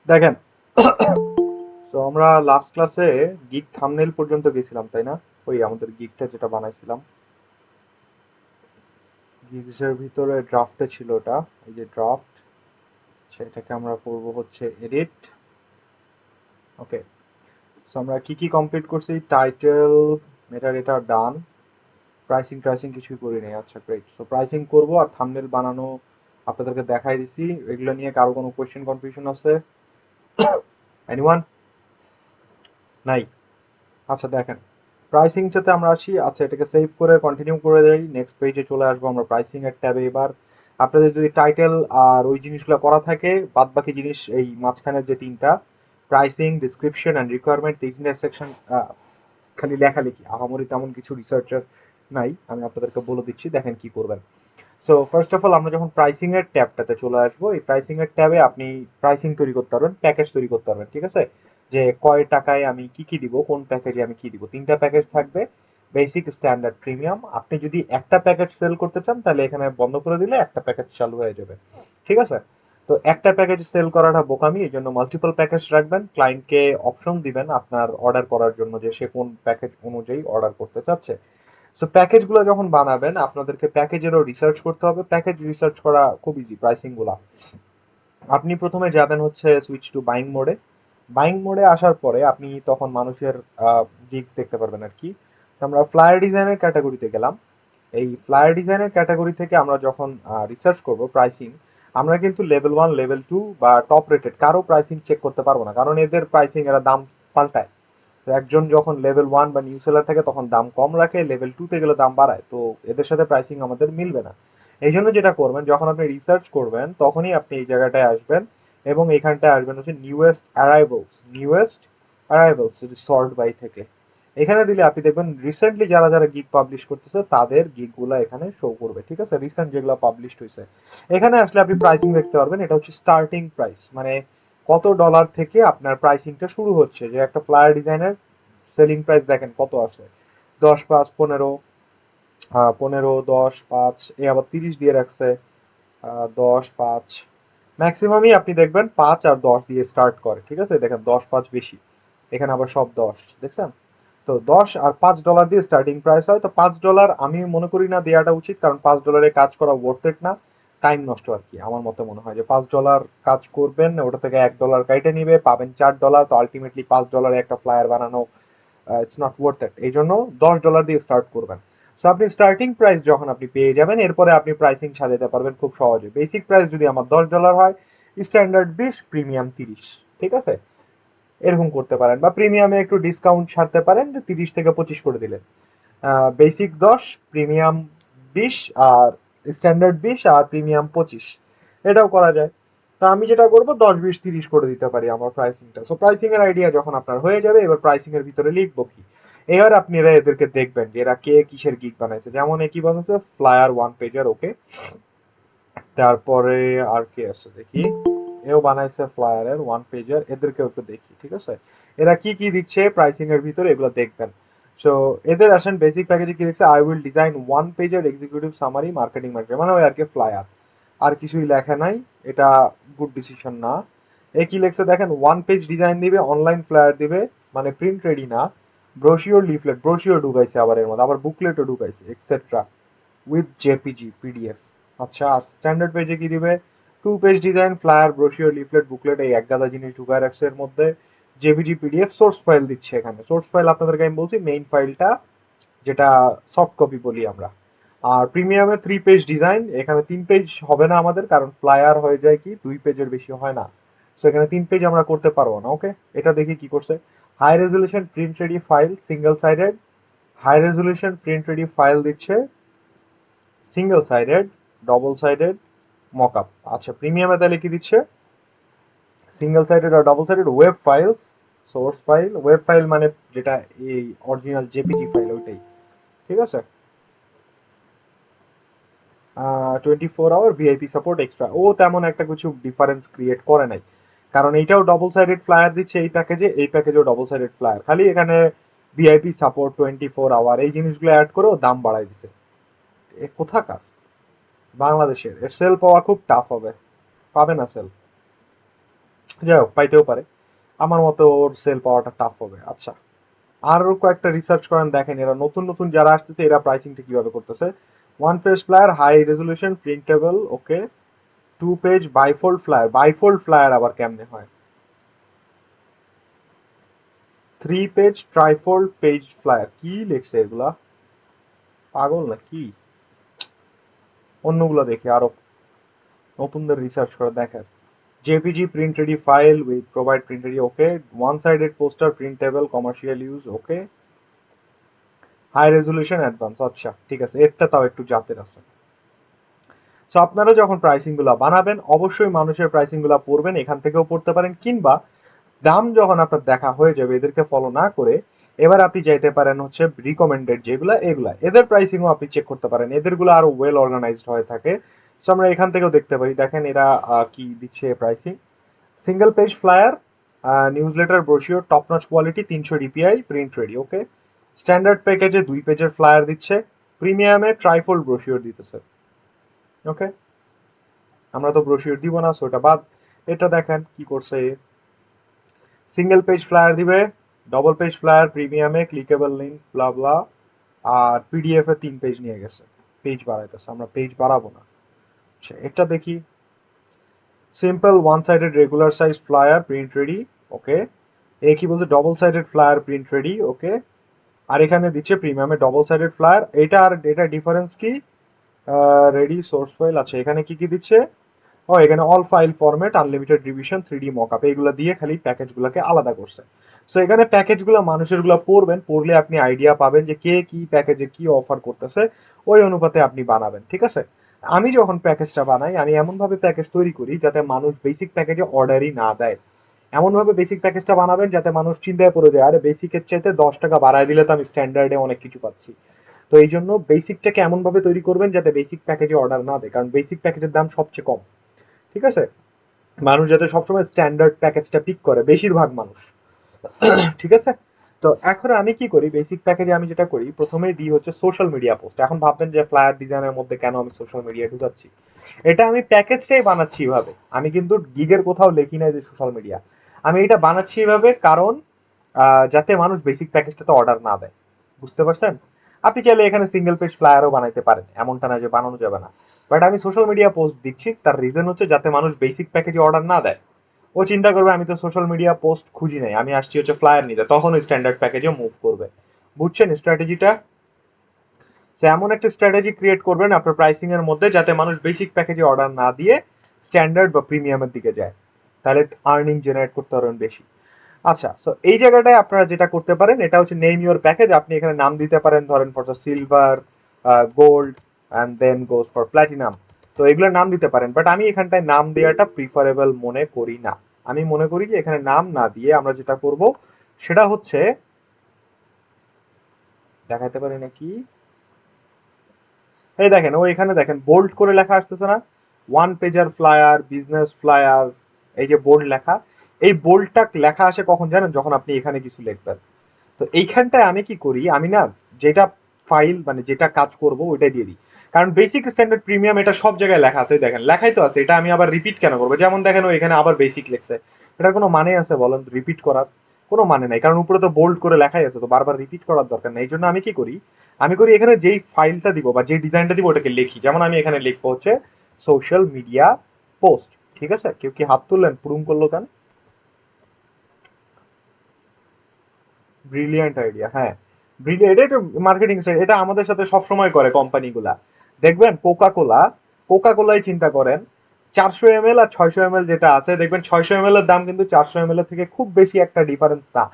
দেখেন, তো আমরা লাস্ট ক্লাসে গিগ থাম্বনেল পর্যন্ত গেছিলাম, তাই না? ওই আমাদের গিগটা যেটা বানাইছিলাম, গিগসের ভিতরে ড্রাফটে ছিল ওটা। এই যে ড্রাফট, সেটাকে আমরা করব হচ্ছে এডিট। ওকে, সো আমরা কি কি কমপ্লিট করছি? টাইটেল, এটা ডান। প্রাইসিং টাইসিং কিছুই করি নাই। আচ্ছা, গ্রেট। সো প্রাইসিং করব আর থাম্বনেল বানানো আপনাদেরকে দেখাই দিছি। এগুলো নিয়ে কারো কোনো কোয়েশ্চেন কনফিউশন আছে? এনিওয়ান? নাই? আচ্ছা, দেখেন, প্রাইসিং টাতে আমরা আসি। আচ্ছা, এটাকে সেভ করে কন্টিনিউ করে দেই। নেক্সট পেজে চলে আসবো আমরা প্রাইসিং এর ট্যাবে। এবার আপনাদের যদি টাইটেল আর ওই জিনিসগুলো করা থাকে, বাদ বাকি জিনিস এই মাঝখানের যে তিনটা, প্রাইসিং, ডিসক্রিপশন এন্ড রিকোয়ারমেন্ট, এই তিনটা সেকশন খালি লেখালেখি, আহামরি তেমন কিছু রিসার্চার নাই। আমি আপনাদেরকে বলে দিচ্ছি, দেখেন কি করবেন। সো ফার্স্ট অফ অল আমরা যখন প্রাইসিং এর ট্যাবটাতে চলে আসবো, এই প্রাইসিং এর ট্যাবে আপনি প্রাইসিং তৈরি করতে পারবেন, প্যাকেজ তৈরি করতে পারবেন। ঠিক আছে? যে কয় টাকায় আমি কি কি দিব, কোন প্যাকেজে আমি কি দিব। তিনটা প্যাকেজ থাকবে, বেসিক, স্ট্যান্ডার্ড, প্রিমিয়াম। আপনি যদি একটা প্যাকেজ সেল করতে চান, তাহলে এখানে বন্ধ করে দিলে একটা প্যাকেজ চালু হয়ে যাবে। ঠিক আছে? তো একটা প্যাকেজ সেল করাটা বোকামি, এই জন্য মাল্টিপল প্যাকেজ রাখবেন। ক্লায়েন্টকে অপশন দিবেন আপনার অর্ডার করার জন্য, যে সে কোন প্যাকেজ অনুযায়ী অর্ডার করতে চাচ্ছে। সো প্যাকেজগুলো যখন বানাবেন, আপনাদেরকে প্যাকেজেরও রিসার্চ করতে হবে। প্যাকেজ রিসার্চ করা খুব ইজি। প্রাইসিং গুলা আপনি প্রথমে যাবেন হচ্ছে সুইচ টু বাইং মোডে। বাইং মোডে আসার পরে আপনি তখন মানুষের দিক দেখতে পারবেন আর কি। তো আমরা ফ্লায়ার ডিজাইনের ক্যাটাগরিতে গেলাম। এই ফ্লায়ার ডিজাইনের ক্যাটাগরি থেকে আমরা যখন রিসার্চ করব প্রাইসিং, আমরা কিন্তু লেভেল 1, লেভেল 2 বা টপ রেটেড কারো প্রাইসিং চেক করতে পারবো না, কারণ এদের প্রাইসিং এরা দাম পাল্টায়। তো একজন যখন লেভেল 1 বা নিউ সেলার থাকে তখন দাম কম রাখে, লেভেল 2 তে গেলে দাম বাড়ায়। তো এদের সাথে প্রাইসিং আমাদের মিলবে না। এই জন্য যেটা করবেন, যখন আপনি রিসার্চ করবেন তখনই আপনি এই জায়গাটায় আসবেন এবং এখানটায় আসবেন হচ্ছে নিউয়েস্ট অ্যারাইভেলস। নিউয়েস্ট অ্যারাইভেলস যদি সর্ট বাই থেকে এখানে দিলে আপনি দেখবেন রিসেন্টলি যারা যারা গিগ পাবলিশ করতেছে তাদের গিগ গুলা এখানে শো করবে। ঠিক আছে? রিসেন্ট যেগুলো পাবলিশ হয়েছে, এখানে আসলে আপনি প্রাইসিং দেখতে পারবেন। এটা হচ্ছে স্টার্টিং প্রাইস, মানে কত ডলার থেকে আপনার প্রাইসিংটা শুরু হচ্ছে। যে একটা ফ্লায়ার ডিজাইনের সেলিং প্রাইস দেখেন কত আছে, 10, 5, 15, 15, 10, 5, এ আবার 30 দিয়ে রাখছে। 10, 5, ম্যাক্সিমামই আপনি দেখবেন 5 আর 10 দিয়ে স্টার্ট করে। ঠিক আছে? দেখেন 10, 5 বেশি, এখানে আবার সব 10 দেখছেন। তো 10 আর 5 ডলার দিয়ে স্টার্টিং প্রাইস হয়। তো $5 আমি মনে করি না দেওয়াটা উচিত, কারণ $5 কাজ করা ওয়ার্থ ইট না, টাইম নষ্ট আর কি। আমার মতে মনে হয় যে $5 কাজ করবেন, ওটা থেকে $1 কাইটে নিবে, পাবেন $4। তো আলটিমেটলি $5 একটা ফ্লায়ার বানানো, ইটস নট ওয়ার্থ ইট। এই জন্য $10 দিয়ে স্টার্ট করবেন। সো আপনি স্টার্টিং প্রাইস যখন আপনি পেয়ে যাবেন, এরপরে আপনি প্রাইসিং সাজাতে পারবেন খুব সহজে। বেসিক প্রাইস যদি আমার $10 হয়, স্ট্যান্ডার্ড 20, প্রিমিয়াম 30। ঠিক আছে? এরকম করতে পারেন, বা প্রিমিয়ামে একটু ডিসকাউন্ট ছাড়তে পারেন, যে 30 থেকে 25 করে দিলেন। বেসিক 10, প্রিমিয়াম 20, আর স্ট্যান্ডার্ড 20, আর প্রিমিয়াম 25। এটাও করা যায়। তো আমি যেটা করবো 10, 20, 30 করে দিতে পারি আমার প্রাইসিংটা। সো প্রাইসিং এর আইডিয়া যখন আপনার হয়ে যাবে, এবার প্রাইসিং এর ভিতরে লিখবো কি, এবার আপনি এদেরকে দেখবেন যে এরা কে কিসের গিগ বানাইছে। যেমন কি বানাচ্ছে, ফ্লায়ার ওয়ান পেজার। ওকে, তারপরে আর কে আছে দেখি, এও বানাইছে ফ্লায়ারের ওয়ান পেজার, এদেরকেও একটু দেখি। ঠিক আছে? এরা কি কি দিচ্ছে প্রাইসিং এর ভিতরে, এগুলো দেখবেন। সো এদের আসেন বেসিক প্যাকেজে কি দিচ্ছে, আই উইল ডিজাইন ওয়ান পেজের এক্সিকিউটিভ সামারি মার্কেটিং ম্যাটেরিয়াল, মানে ওই আর কি ফ্লায়ার, আর কিছুই লেখা নাই। এটা গুড ডিসিশন না। এ কি লেখছে দেখেন, ওয়ান পেজ ডিজাইন দিবে, অনলাইন ফ্লায়ার দিবে, মানে প্রিন্ট রেডি না, ব্রোশিওর, লিফলেট, ব্রোশিওর ঢুকাইছে আবার এর মধ্যে, আবার বুকলেটও ঢুকাইছে, এক্সেট্রা, উইথ জেপিজি, পিডিএফ। আচ্ছা, আর স্ট্যান্ডার্ড পেজে কি দিবে, two page design, flyer, brochure, leaflet, booklet, এই এক গাদা জিনিস ঢুকায় রাখছে এর মধ্যে। জেপিজি, পিডিএফ, সোর্স ফাইল দিচ্ছে এখানে। সোর্স ফাইল আপনাদেরকে আমি বলছি মেইন ফাইলটা, যেটা সফট কপি বলি আমরা। আর প্রিমিয়ামে 3 পেজ ডিজাইন, এখানে 3 পেজ হবে না আমাদের, কারণ ফ্লায়ার হয়ে যায় কি 2 পেজের বেশি হয় না। সো এখানে 3 পেজ আমরা করতে পারবো না। ওকে, এটা দেখি কি করছে। High resolution print ready file, single sided. High resolution print ready file দিচ্ছে, single sided, double sided, mockup. আচ্ছা, প্রিমিয়ামে তাহলে কি দিচ্ছে, সিঙ্গেল সাইডেড আর double sided, web files, source file. Web file মানে যেটা এই অরিজিনাল জেপিজি ফাইল ওইটাই। ঠিক আছে? 24 আওয়ার ভিআইপি সাপোর্ট এক্সট্রা, ও তেমন একটা কিছু ডিফারেন্স ক্রিয়েট করে নাই, কারণ এইটাও ডবল সাইডেড ফ্লায়ার দিচ্ছে এই প্যাকেজে, এই প্যাকেজেও ডবল সাইডেড ফ্লায়ার, খালি এখানে ভিআইপি সাপোর্ট 24 আওয়ার এই জিনিসগুলো অ্যাড করেও দাম বাড়াই দিছে। এ কোথাকার, বাংলাদেশের, এর সেল পাওয়া খুব টাফ হবে, পাবে না সেল। যাই হোক, পাইতেও পারে, আমার মতে ওর সেল পাওয়াটা টাফ হবে। আচ্ছা, আরো কয়েকটা রিসার্চ করেন, দেখেন এরা নতুন নতুন যারা আসতেছে এরা প্রাইসিংটা কিভাবে করতেছে। One page flyer, high resolution, printable, okay. Two page bifold flyer, bifold flyer আবার কেমনে হয়? Three page trifold page flyer, কি লিখছে এগুলা, পাগল না কি? অন্যগুলো দেখি আরো, নতুনদের রিসার্চ করে দেখেন। JPG print ready file with provide print ready, okay. One sided poster, printable, commercial use, okay. High resolution, advance, আচ্ছা ঠিক আছে, এরটা তাও একটু জাতের আছে। সো আপনারা যখন প্রাইসিং গুলা বানাবেন অবশ্যই মানুষের প্রাইসিং গুলা পড়বেন, এখান থেকেও পড়তে পারেন, কিংবা দাম যখন আপনার দেখা হয়ে যাবে এদেরকে ফলো না করে এবার আপনি যাইতে পারেন হচ্ছে রিকমেন্ডেড যেগুলা, এগুলা এদের প্রাইসিংও আপনি চেক করতে পারেন, এদেরগুলো আরো ওয়েল অর্গানাইজড হয়ে থাকে। সো আমরা এখান থেকেও দেখতে পারি, দেখেন এরা কি দিচ্ছে pricing. Single page flyer, newsletter, brochure, top notch quality, 300 DPI, print ready, okay. Standard প্যাকেজে 2 পেজের ফ্লায়ার দিচ্ছে, প্রিমিয়ামে ট্রাইফোল্ড ব্রোশিওর দিতেছে, ওকে। আমরা তো ব্রোশিওর দিব না, সো এটা বাদ। এটা দেখেন কি করছে, সিঙ্গেল পেজ ফ্লায়ার দিবে, ডবল পেজ ফ্লায়ার প্রিমিয়ামে, ক্লিকেবল লিঙ্ক, ব্লা ব্লা, আর পিডিএফ এ 3 পেজ নিয়ে গেছে, পেজ বাড়াইতেছে, আমরা পেজ বাড়াবো না। আচ্ছা, এটা দেখি, simple one sided regular size flyer, print ready, okay. এ কি বলছে, double sided flyer, print ready, okay. আর এখানে দিচ্ছে প্রিমিয়ামে ডবল সাইডেড ফ্লায়ার, এটা আর এটা ডিফারেন্স কি? রেডি সোর্স ফাইল, আচ্ছা এখানে কি কি দিচ্ছে, ও এখানে all file format, unlimited revision, 3D mockup, এইগুলো দিয়ে খালি প্যাকেজগুলোকে আলাদা করছে। সো এখানে প্যাকেজগুলো মানুষের গুলো পড়বেন, পড়লে আপনি আইডিয়া পাবেন যে কে কি প্যাকেজে কি অফার করতেছে, ওই অনুপাতে আপনি বানাবেন, ঠিক আছে। আমি যখন প্যাকেজটা বানাই আমি এমন ভাবে প্যাকেজ তৈরি করি যাতে মানুষ বেসিক প্যাকেজে অর্ডারই না দেয়। এমন ভাবে বেসিক প্যাকেজটা বানাবেন যাতে মানুষ চিন্তায় পড়ে যায়, আরে বেসিকের চাইতে 10 টাকা বাড়ায় দিলে তো আমি স্ট্যান্ডার্ডে অনেক কিছু পাচ্ছি। তো এই জন্য বেসিকটাকে এমন ভাবে তৈরি করবেন যাতে বেসিক প্যাকেজে অর্ডার না দেয়, কারণ বেসিক প্যাকেজের দাম সবচেয়ে কম, ঠিক আছে। মানুষ যাতে সবসময় স্ট্যান্ডার্ড প্যাকেজটা পিক করে, বেশিরভাগ মানুষ, ঠিক আছে। তো এখন আমি কি করি, বেসিক প্যাকেজে আমি যেটা করি প্রথমেই দিই হচ্ছে সোশ্যাল মিডিয়া পোস্ট। এখন ভাববেন যে ফ্লায়ার ডিজাইনের মধ্যে কেন আমি সোশ্যাল মিডিয়া ঢুকাচ্ছি, এটা আমি প্যাকেজটাই বানাচ্ছি এভাবে, আমি কিন্তু গিগের কোথাও লিখি না যে সোশ্যাল মিডিয়া, আমি এটা বানাচ্ছি এভাবে কারণ যাতে মানুষ বেসিক প্যাকেজটাতে অর্ডার না দেয়, বুঝতে পারছেন। আপনি চাইলে এখানে সিঙ্গেল পেজ ফ্লায়ারও বানাইতে পারেন, এমনটা না যে বানানো যাবে না, বাট আমি সোশ্যাল মিডিয়া পোস্ট দিচ্ছি, তার রিজন হচ্ছে যাতে মানুষ বেসিক প্যাকেজে অর্ডার না দেয়। ও চিন্তা করবে আমি তো সোশ্যাল মিডিয়া পোস্ট খুঁজি নাই, আমি আসছি হচ্ছে ফ্লায়ার নিতে, তখন ওই স্ট্যান্ডার্ড প্যাকেজে মুভ করবে। বুঝছেন স্ট্র্যাটেজিটা? যে এমন একটা স্ট্র্যাটেজি ক্রিয়েট করবেন আপনার প্রাইসিং এর মধ্যে যাতে মানুষ বেসিক প্যাকেজে অর্ডার না দিয়ে স্ট্যান্ডার্ড বা প্রিমিয়ামের দিকে যায়, তাহলে আর্নিং জেনারেট করতে পারবেন বেশি। আচ্ছা, সো এই জায়গাটায় আপনারা যেটা করতে পারেন এটা হচ্ছে নেম ইউর প্যাকেজ, আপনি এখানে নাম দিতে পারেন, ধরেন for silver, gold, and then goes for platinum. তো এগুলোর নাম দিতে পারেন, বাট আমি এখানটায় নাম দেওয়াটা প্রিফারেবল মনে করি না। আমি মনে করি যে এখানে নাম না দিয়ে আমরা যেটা করব সেটা হচ্ছে, দেখাতে পারি নাকি, এই দেখেন ও এখানে দেখেন বোল্ড করে লেখা আসতেছে না, ওয়ান পেজার ফ্লায়ার, বিজনেস ফ্লায়ার, এই যে বোল্ড লেখা, এই বোল্ডটা লেখা আসে কখন জানেন, যখন আপনি এখানে কিছু লিখবেন। তো এইখানটায় আমি কি করি, আমি না যেটা ফাইল মানে যেটা কাজ করব ওইটাই দিয়ে দিই, কারণ বেসিক স্ট্যান্ডার্ড প্রিমিয়াম এটা সব জায়গায় লেখা আছে, দেখেন লেখাই তো আছে, এটা আমি আবার রিপিট কেন করবো, যেমন দেখেন ও এখানে আবার বেসিক লিখছে, এটার কোনো মানে আছে বলেন, রিপিট করার কোনো মানে নাই, কারণ উপরে তো বোল্ড করে লেখাই আছে, তো বারবার রিপিট করার দরকার নেই। এই জন্য আমি কি করি, আমি করি এখানে যেই ফাইলটা দিব বা যে ডিজাইনটা দিব ওটাকে লিখি, যেমন আমি এখানে লিখবো হচ্ছে সোশ্যাল মিডিয়া পোস্ট, ঠিক আছে। কেউ কি হাত তুললেন, পুরুম করলো কেন? ব্রিলিয়ান্ট আইডিয়া, হ্যাঁ, ব্রিলিয়ান্ট, এটা মার্কেটিং স্টাইল, এটা আমাদের সাথে সব সময় করে কোম্পানিগুলা। দেখবেন কোকা কোলা, কোকা কোলাই চিন্তা করেন, 400 ml আর 600 ml যেটা আছে, দেখবেন 600 ml এর দাম কিন্তু 400 ml এর থেকে খুব বেশি একটা ডিফারেন্স না,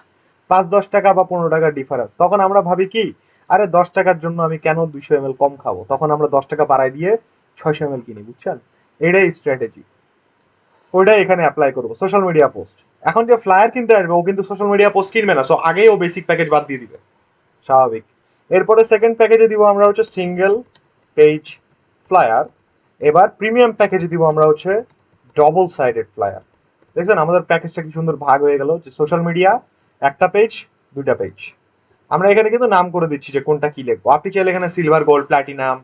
5-10 টাকা বা 15 টাকার ডিফারেন্স। তখন আমরা ভাবি কি, আরে 10 টাকার জন্য আমি কেন 200 ml কম খাবো, তখন আমরা 10 টাকা বাড়াই দিয়ে 600 ml কিনি, বুঝছেন। এটাই স্ট্র্যাটেজি, ওইটাই এখানে অ্যাপ্লাই করবো সোশ্যাল মিডিয়া পোস্ট। এখন যে ফ্লায়ার কিনতে আসবে ও কিন্তু সোশ্যাল মিডিয়া পোস্ট কিনবে না, সো আগেই ও বেসিক প্যাকেজ বাদ দিয়ে দিবে, স্বাভাবিক। এরপরে সেকেন্ড প্যাকেজে দিব আমরা হচ্ছে সিঙ্গেল পেজ ফ্লায়ার, এবার প্রিমিয়াম প্যাকেজে দিব আমরা হচ্ছে ডবল সাইডেড ফ্লায়ার। দেখছেন আমাদের প্যাকেজটা কি সুন্দর ভাগ হয়ে গেল, যে সোশ্যাল মিডিয়া একটা পেজ, দুইটা পেজ, আমরা এখানে কিন্তু নাম করে দিচ্ছি যে কোনটা কি লিখবো। আপনি চাইলে এখানে সিলভার, গোল্ড, প্লাটিনাম,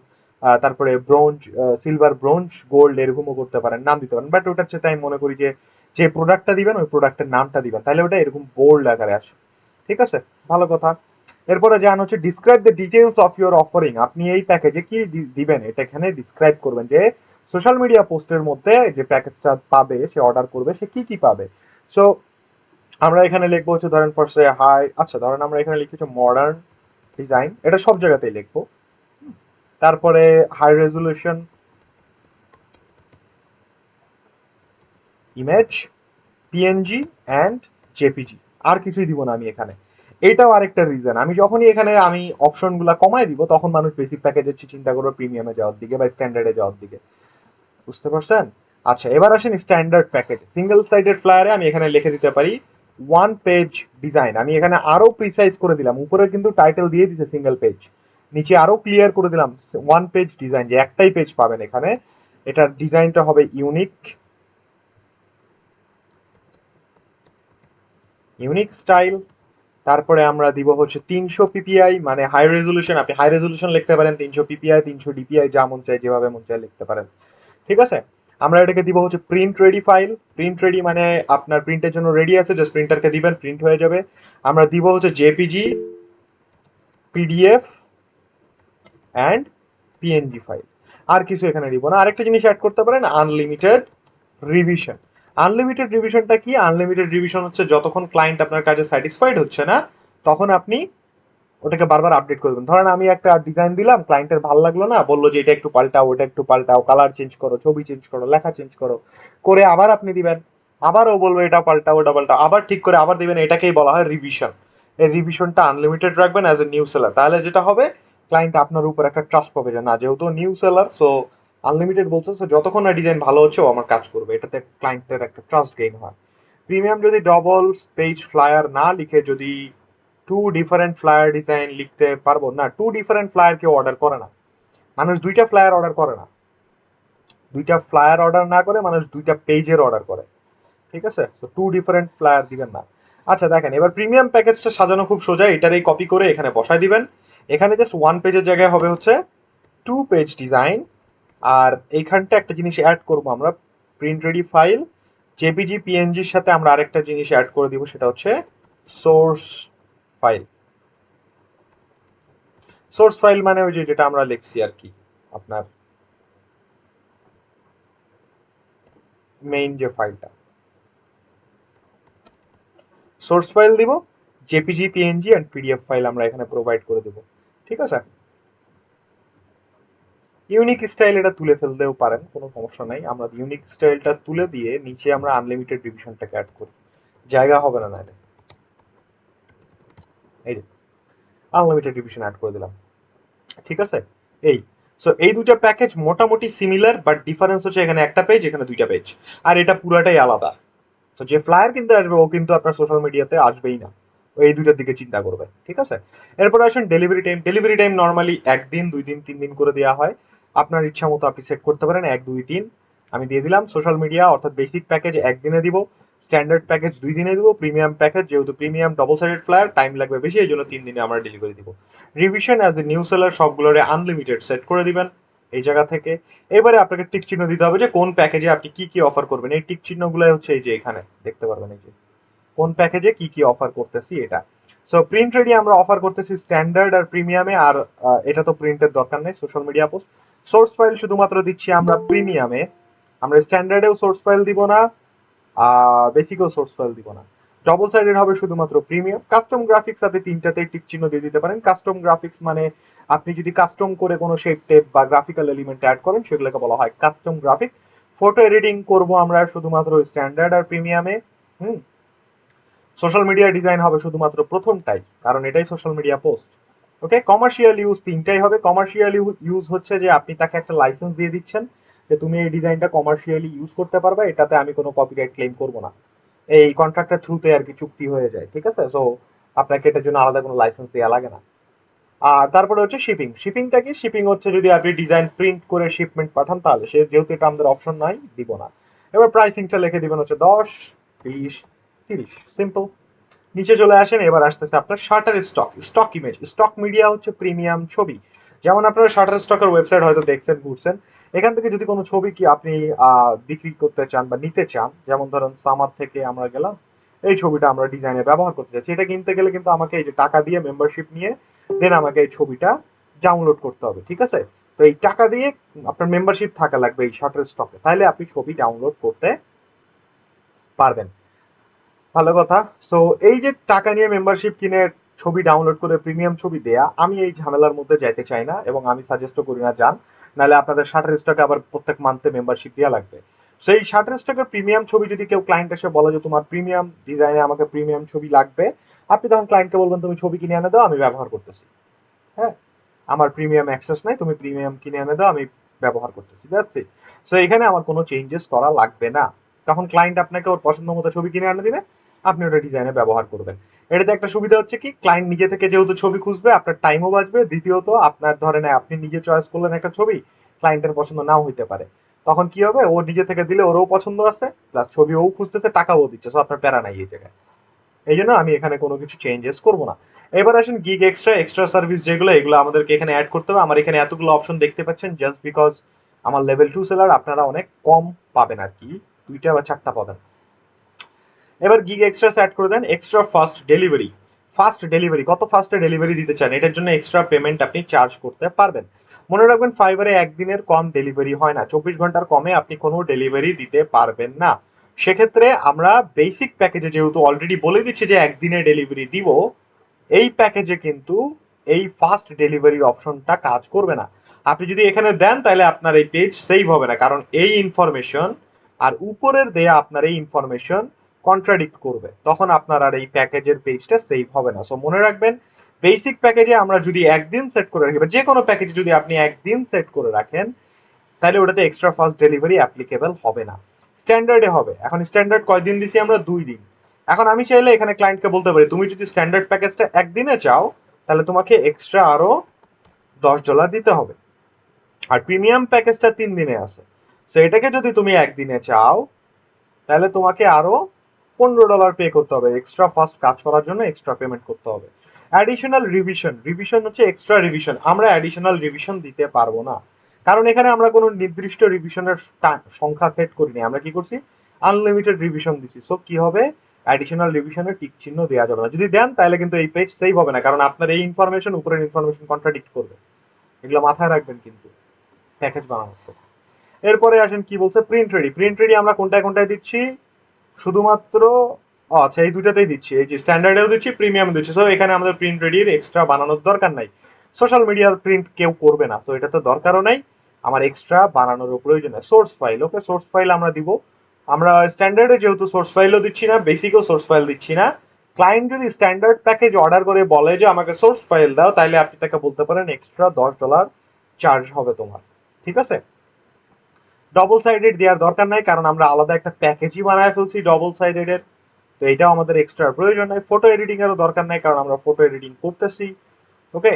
তারপরে ব্রোঞ্জ, সিলভার, ব্রোঞ্জ, গোল্ড এরকমও করতে পারেন, নাম দিতে পারেন, বাট ওটার চেয়ে আমি মনে করি যে যে প্রোডাক্টটা দিবেন ওই প্রোডাক্টের নামটা দিবেন, তাহলে ওটা এরকম বোল্ড আকারে আসে। ঠিক আছে, ভালো কথা। এরপরে যান হচ্ছে describe the details of your offering. আপনি এই প্যাকেজে কি দিবেন এটা এখানে ডিসক্রাইব করবেন, যে সোশ্যাল মিডিয়া পোস্টের মধ্যে যে প্যাকেজটা পাবে, সে অর্ডার করবে, সে কি কি পাবে। সো আমরা এখানে লিখবো হচ্ছে ধরেন ফার্স্টে হাই, আচ্ছা ধরেন আমরা এখানে লিখি হচ্ছে মডার্ন ডিজাইন, এটা সব জায়গাতেই লিখবো। তারপরে high resolution image, PNG and JPG, আর কিছুই দিব না আমি এখানে। এটাও আরেকটা রিজন, আমি যখনই এখানে আমি অপশনগুলো কমাই দিব তখন মানুষ বেসিক প্যাকেজের চিন্তা করবে প্রিমিয়ামে যাওয়ার দিকে বা স্ট্যান্ডার্ডে যাওয়ার দিকে। বুঝতে পারছেন? আচ্ছা এবার আসেন স্ট্যান্ডার্ড প্যাকেজ। সিঙ্গেল সাইডেড ফ্লায়ারে আমি এখানে লিখে দিতে পারি ওয়ান পেজ ডিজাইন। আমি এখানে আরো প্রিসাইজ করে দিলাম, উপরে কিন্তু টাইটেল দিয়ে দিছে সিঙ্গেল পেজ, নিচে আরো ক্লিয়ার করে দিলাম ওয়ান পেজ ডিজাইন, যে একটাই পেজ পাবেন এখানে। এটার ডিজাইনটা হবে ইউনিক, ইউনিক স্টাইল। তারপরে আমরা দিব হচ্ছে 300 পিপিআই, মানে হাই রেজলিউশন। আপনি হাই রেজলিউশন লিখতে পারেন, 300 পিপিআই, 300 ডিপিআই, যা মন চায় যেভাবে মন চায় লিখতে পারেন। ঠিক আছে, আমরা এটাকে দিব হচ্ছে print ready file. Print ready মানে আপনার প্রিন্টের জন্য রেডি আছে, জাস্ট প্রিন্টারকে দিবেন, প্রিন্ট হয়ে যাবে। আমরা দিব হচ্ছে JPG, PDF and PNG file. আর কিছু এখানে দিব না। আরেকটা জিনিস অ্যাড করতে পারেন, আনলিমিটেড রিভিশন। আনলিমিটেড রিভিশনটা কি? আনলিমিটেড রিভিশন হচ্ছে যতক্ষণ ক্লায়েন্ট আপনার কাজে স্যাটিসফাইড হচ্ছে না তখন আপনি ওটাকে বারবার আপডেট করবেন। ধরেন আমি একটা ডিজাইন দিলাম, ক্লায়েন্টের ভালো লাগলো না, বললো যে এটা একটু পাল্টাও, ওটা একটু পাল্টাও, কালার চেঞ্জ করো, ছবি চেঞ্জ করো, লেখা চেঞ্জ করো, করে আবার আপনি দিবেন, আবার ও বলবো এটা পাল্টাও, ওটা পাল্টাও, আবার ঠিক করে আবার দিবেন। এটাকেই বলা হয় রিভিশন। এই রিভিশনটা আনলিমিটেড রাখবেন অ্যাজ এ নিউ সেলার। তাহলে যেটা হবে, ক্লায়েন্ট আপনার উপর একটা ট্রাস্ট পাবে যে না, যেহেতু নিউ সেলার, সো আনলিমিটেড বলছে, সো যতক্ষণ না ডিজাইন ভালো হচ্ছে ও আমার কাজ করবে, এটাতে ক্লায়েন্টের একটা ট্রাস্ট গেইন হয়। প্রিমিয়াম যদি ডবল পেজ ফ্লায়ার না লিখে যদি টু ডিফারেন্ট ফ্লায়ার ডিজাইন লিখতে পারবো না, টু ডিফারেন্ট ফ্লায়ার কেউ অর্ডার করে না, মানুষ দুইটা ফ্লায়ার অর্ডার করে না, দুইটা ফ্লায়ার অর্ডার না করে মানুষ দুইটা পেজের অর্ডার করে। ঠিক আছে, তো টু ডিফারেন্ট ফ্লায়ার দিবেন না। আচ্ছা দেখেন, এবার প্রিমিয়াম প্যাকেজটা সাজানো খুব সোজা, এটার এই কপি করে এখানে বসাই দিবেন। এখানে জাস্ট ওয়ান পেজের জায়গায় হবে হচ্ছে টু পেজ ডিজাইন। আর এইখানটা একটা জিনিস অ্যাড করবো আমরা, প্রিন্ট রেডি ফাইল, জেপিজি পিএনজির সাথে আমরা আরেকটা জিনিস অ্যাড করে দিব, সেটা হচ্ছে সোর্স ফাইল। সোর্স ফাইল মানে ওই যে যেটা আমরা লিখছি আর কি, আপনার মেইন যে ফাইলটা, সোর্স ফাইল দিব, JPG PNG and PDF file আমরা এখানে প্রোভাইড করে দেব। ঠিক আছে, ইউনিক স্টাইল এটা তুলে ফেলতেও পারেন, কোনো সমস্যা নাই। আমরা ইউনিক স্টাইলটা তুলে দিয়ে নিচে আমরা আনলিমিটেড ডিভিশনটাকে অ্যাড করি, জায়গা হবে না নাহলে। এই যে আনলিমিটেড ডিভিশন অ্যাড করে দিলাম। ঠিক আছে, এই সো এই দুটো প্যাকেজ মোটামুটি সিমিলার, বাট ডিফারেন্স হচ্ছে এখানে একটা পেজ, এখানে দুইটা পেজ, আর এটা পুরাটাই আলাদা। তো যে ফ্লায়ার কিনতে আসবে ও কিন্তু আপনার সোশ্যাল মিডিয়াতে আসবেই না, ও এই দুটার দিকে চিন্তা করবে। ঠিক আছে, এরপর আসেন delivery time. Delivery time normally 1 দিন, 2 দিন, 3 দিন করে দেওয়া হয়, আপনার ইচ্ছা মতো আপনি সেট করতে পারেন 1, 2, 3। আমি দিয়ে দিলাম সোশ্যাল মিডিয়া অর্থাৎ বেসিক প্যাকেজ 1 দিনে দিব, স্ট্যান্ডার্ড প্যাকেজ 2 দিনে দিব, প্রিমিয়াম প্যাকেজ যেহেতু premium double sided flyer time লাগবে বেশি, এই জন্য 3 দিনে আমরা ডেলিভারি দিব। Revision as a new seller সবগুলোরে আনলিমিটেড সেট করে দিবেন এই জায়গা থেকে। এবারে আপনাকে টিক চিহ্ন দিতে হবে যে কোন প্যাকেজে আপনি কি কি অফার করবেন। এই টিক চিহ্নগুলো হচ্ছে এই যে এখানে দেখতে পারবেন, এই যে কোন প্যাকেজে কি কি অফার করতেছি এটা। সো প্রিন্ট রেডি আমরা অফার করতেছি স্ট্যান্ডার্ড আর প্রিমিয়ামে, আর এটা তো প্রিন্টের দরকার নেই, social media post. Source file শুধুমাত্র দিচ্ছি আমরা প্রিমিয়ামে, আমরা স্ট্যান্ডার্ডেও সোর্স ফাইল দিব না, বেসিকও সোর্স ফাইল দিব না। ডবল সাইডেড হবে শুধুমাত্র প্রিমিয়াম। কাস্টম গ্রাফিক্স আপনি তিনটাতেই টিক চিহ্ন দিয়ে দিতে পারেন। কাস্টম গ্রাফিক্স মানে আপনি যদি কাস্টম করে কোনো শেপ টেপ বা গ্রাফিক্যাল এলিমেন্ট অ্যাড করেন সেগুলোকে বলা হয় কাস্টম গ্রাফিক। ফটো এডিটিং করব আমরা শুধুমাত্র স্ট্যান্ডার্ড আর প্রিমিয়ামে। হুম, সোশ্যাল মিডিয়া ডিজাইন হবে শুধুমাত্র প্রথমটাই, কারণ এটাই সোশ্যাল মিডিয়া পোস্ট। ওকে, কমার্শিয়াল ইউজ তিনটাই হবে। কমার্শিয়াল ইউজ হচ্ছে যে আপনি তাকে একটা লাইসেন্স দিয়ে দিচ্ছেন যে তুমি এই ডিজাইনটা কমার্শিয়ালি ইউজ করতে পারবে, এটাতে আমি কোনো কপিরাইট ক্লেম করব না, এই কন্ট্রাক্টের থ্রুতে আর কি চুক্তি হয়ে যায়। ঠিক আছে, সো আপনাকে এটার জন্য আলাদা কোনো লাইসেন্স দেওয়া লাগে না। আর তারপরে হচ্ছে শিপিং। শিপিংটা কি? শিপিং হচ্ছে যদি আপনি ডিজাইন প্রিন্ট করে শিপমেন্ট পাঠান তাহলে সে, যেহেতু এটা আমাদের অপশন নাই, দিব না। এবার প্রাইসিংটা লিখে দিবেন হচ্ছে 10, 20, 30, সিম্পল। নিচে চলে আসেন, এবার আসতেছে আপনার shutter stock, stock image. Stock media হচ্ছে প্রিমিয়াম ছবি, যেমন আপনারা শাটার স্টকের ওয়েবসাইট হয়তো দেখছেন, ঘুরছেন, এখান থেকে যদি কোনো ছবি কি আপনি বিক্রি করতে চান বা নিতে চান, যেমন ধরেন সামার থেকে আমরা গেলাম, এই ছবিটা আমরা ডিজাইনে ব্যবহার করতে চাচ্ছি, এটা কিনতে গেলে কিন্তু আমাকে এই যে টাকা দিয়ে মেম্বারশিপ নিয়ে দেন আমাকে এই ছবিটা ডাউনলোড করতে হবে, ঠিক আছে? তো এই টাকা দিয়ে আপনার মেম্বারশিপ থাকা লাগবে এই শাটারস্টকে, তাহলে আপনি ছবি ডাউনলোড করতে পারবেন। ভালো কথা। সো এই যে টাকা নিয়ে মেম্বারশিপ কিনে ছবি ডাউনলোড করে প্রিমিয়াম ছবি দেয়া, আমি এই ঝামেলার মধ্যে যাইতে চাই না এবং আমি সাজেস্টও করি না যান, নাহলে আপনাদের শাটার স্টকে আবার প্রত্যেক মান্থে মেম্বারশিপ দেওয়া লাগবে। সেই শাটার স্টকের প্রিমিয়াম ছবি যদি কেউ ক্লায়েন্ট এসে বলে যে তোমার প্রিমিয়াম ডিজাইনে আমাকে প্রিমিয়াম ছবি লাগবে, আপনি তখন ক্লায়েন্টকে বলবেন তুমি ছবি কিনে এনে দাও, আমি ব্যবহার করতেছি। হ্যাঁ, আমার প্রিমিয়াম অ্যাক্সেস নাই, তুমি প্রিমিয়াম কিনে এনে দাও, আমি ব্যবহার করতেছি, দ্যাটস ইট। সো এখানে আমার কোনো চেঞ্জেস করা লাগবে না। তখন ক্লায়েন্ট আপনাকে ওর পছন্দ মতো ছবি কিনে এনে দিবে, আপনি ওটা ডিজাইনে ব্যবহার করবেন। এটাতে একটা সুবিধা হচ্ছে কি, ক্লায়েন্ট নিজে থেকে যেহেতু ছবি খুঁজবে, আপনার টাইমও বাঁচবে। দ্বিতীয়ত আপনার ধরেন আপনি নিজে চয়েস করলেন একটা ছবি, ক্লায়েন্টের পছন্দ নাও হইতে পারে, তখন কি হবে, ও নিজে থেকে দিলে ওরও পছন্দ আছে, প্লাস ছবি ও খুঁজতেছে, টাকাও দিচ্ছে, সো আপনার প্যারা নাই এই জায়গায়। এই জন্য আমি এখানে কোনো কিছু চেঞ্জেস করবো না। এবার আসেন গিগ এক্সট্রা, এক্সট্রা সার্ভিস যেগুলো, এগুলো আমাদেরকে এখানে অ্যাড করতে হবে। আমার এখানে এতগুলো অপশন দেখতে পাচ্ছেন জাস্ট বিকজ আমার লেভেল 2 সেলার, আপনারা অনেক কম পাবেন আর কি, 2টা বা 4টা পাবেন। এবার গিগ এক্সট্রা অ্যাড করে দেন। Extra fast delivery, fast delivery, কত ফাস্টে ডেলিভারি দিতে চান এটার জন্য এক্সট্রা পেমেন্ট আপনি চার্জ করতে পারবেন। মনে রাখবেন ফাইবারে একদিনের কম ডেলিভারি হয় না, 24 ঘন্টার কমে আপনি কোনো ডেলিভারি দিতে পারবেন না। সেক্ষেত্রে আমরা বেসিক প্যাকেজে যেহেতু অলরেডি বলে দিচ্ছি যে একদিনে ডেলিভারি দিব, এই প্যাকেজে কিন্তু এই ফাস্ট ডেলিভারি অপশনটা কাজ করবে না। আপনি যদি এখানে দেন তাহলে আপনার এই পেজ সেভ হবে না, কারণ এই ইনফরমেশন আর উপরের দেয়া আপনার এই ইনফরমেশন কন্ট্রাডিক্ট করবে, তখন আপনার আর এই প্যাকেজের পেজটা সেভ হবে না। সো মনে রাখবেন বেসিক প্যাকেজে আমরা যদি একদিন সেট করে রাখি, বা যে কোনো প্যাকেজে যদি আপনি একদিন সেট করে রাখেন, তাহলে ওটাতে এক্সট্রা ফাস্ট ডেলিভারি অ্যাপ্লিকেবল হবে না, স্ট্যান্ডার্ডে হবে। এখন স্ট্যান্ডার্ড কয়দিন দিছি আমরা, 2 দিন। এখন আমি চাইলে এখানে ক্লায়েন্টকে বলতে পারি তুমি যদি স্ট্যান্ডার্ড প্যাকেজটা একদিনে চাও, তাহলে তোমাকে এক্সট্রা আরো $10 দিতে হবে, আর প্রিমিয়াম প্যাকেজটা 3 দিনে আছে। সো এটাকে যদি তুমি একদিনে চাও, তাহলে তোমাকে আরো $15 পে করতে হবে, এক্সট্রা ফাস্ট কাজ করার জন্য এক্সট্রা পেমেন্ট করতে হবে। অ্যাডিশনাল রিভিশন, রিভিশন হচ্ছে এক্সট্রা রিভিশন, আমরা অ্যাডিশনাল রিভিশন দিতে পারবো না, কারণ এখানে আমরা কোনো নির্দিষ্ট রিভিশনের সংখ্যা সেট করিনি, আমরা কি করছি, আনলিমিটেড রিভিশন দিছি। সো কি হবে, অ্যাডিশনাল রিভিশনের টিক চিহ্ন দেওয়া যাবে না। যদি দেন তাহলে কিন্তু এই পেজ সেভ হবে না, কারণ আপনার এই ইনফরমেশন উপরের ইনফরমেশন কন্ট্রাডিক্ট করবে, এগুলো মাথায় রাখবেন কিন্তু প্যাকেজ বানানোর সময়। এরপরে আসেন কি বলছে, প্রিন্ট রেডি। প্রিন্ট রেডি আমরা কোনটায় কোনটায় দিচ্ছি, শুধুমাত্র আচ্ছা এই দুটাতেই দিচ্ছি, এই যে স্ট্যান্ডার্ডেও দিচ্ছি, প্রিমিয়াম দিচ্ছি। সো এখানে আমাদের প্রিন্ট রেডির এক্সট্রা বানানোর দরকার নাই, সোশ্যাল মিডিয়ার প্রিন্ট কেউ করবে না, তো এটা তো দরকারও নাই, আমার এক্সট্রা বানানোর প্রয়োজন নেই। সোর্স ফাইল, ওকে সোর্স ফাইল আমরা দিব। আমরা স্ট্যান্ডার্ডে যেহেতু সোর্স ফাইলও দিচ্ছি না, বেসিকও সোর্স ফাইল দিচ্ছি না। ক্লায়েন্ট যদি স্ট্যান্ডার্ড প্যাকেজ অর্ডার করে বলে যে আমাকে সোর্স ফাইল দাও, তাহলে আপনি তাকে বলতে পারেন এক্সট্রা $10 চার্জ হবে তোমার, ঠিক আছে? ডবল সাইডেড দেওয়ার দরকার নাই, কারণ আমরা আলাদা একটা প্যাকেজই বানায় ফেলছি ডবল সাইডেড এর, তো এটাও আমাদের এক্সট্রা প্রয়োজন নাই। ফটো এডিটিং এরও দরকার নাই, কারণ আমরা ফটো এডিটিং করতেছি, ওকে।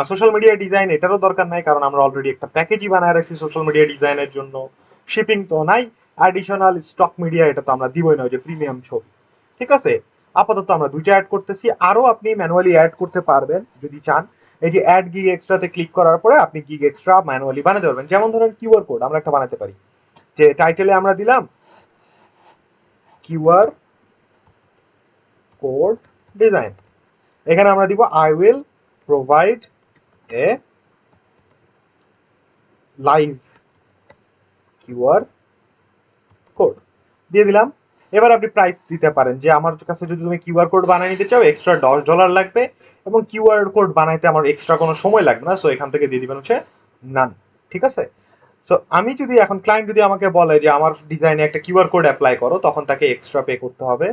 সোশ্যাল মিডিয়া ডিজাইন এটারও দরকার নাই, কারণ আমরা অলরেডি একটা প্যাকেজই বানায় রাখছি সোশ্যাল মিডিয়া ডিজাইনের জন্য। শিপিং তো নাই। অ্যাডিশনাল স্টক মিডিয়া এটা তো আমরা দিবই না, ওই যে প্রিমিয়াম ছবি, ঠিক আছে। আপাতত আমরা দুইটা অ্যাড করতেছি, আরো আপনি ম্যানুয়ালি অ্যাড করতে পারবেন যদি চান। এই যে অ্যাড গিগ এক্সট্রাতে ক্লিক করার পরে আপনি গিগ এক্সট্রা ম্যানুয়ালি বানাতে পারবেন। যেমন ধরেন কিউআর কোড আমরা একটা বানাতে পারি, যে টাইটেলে আমরা দিলাম কিউআর কোড ডিজাইন, এখানে আমরা দিব I will provide a live QR code দিয়ে দিলাম। এবার আপনি প্রাইস দিতে পারেন যে আমার কাছে যদি তুমি কিউআর কোড বানিয়ে নিতে চাও এক্সট্রা $10 লাগবে, এবং কিউআর কোড বানাইতে আমার এক্সট্রা কোনো সময় লাগবে না, সো এখান থেকে দিয়ে দিবেন হচ্ছে নান, ঠিক আছে। সো আমি যদি এখন ক্লায়েন্ট যদি আমাকে বলে যে আমার ডিজাইনে একটা কিউআর কোড অ্যাপ্লাই করো, তখন তাকে এক্সট্রা পে করতে হবে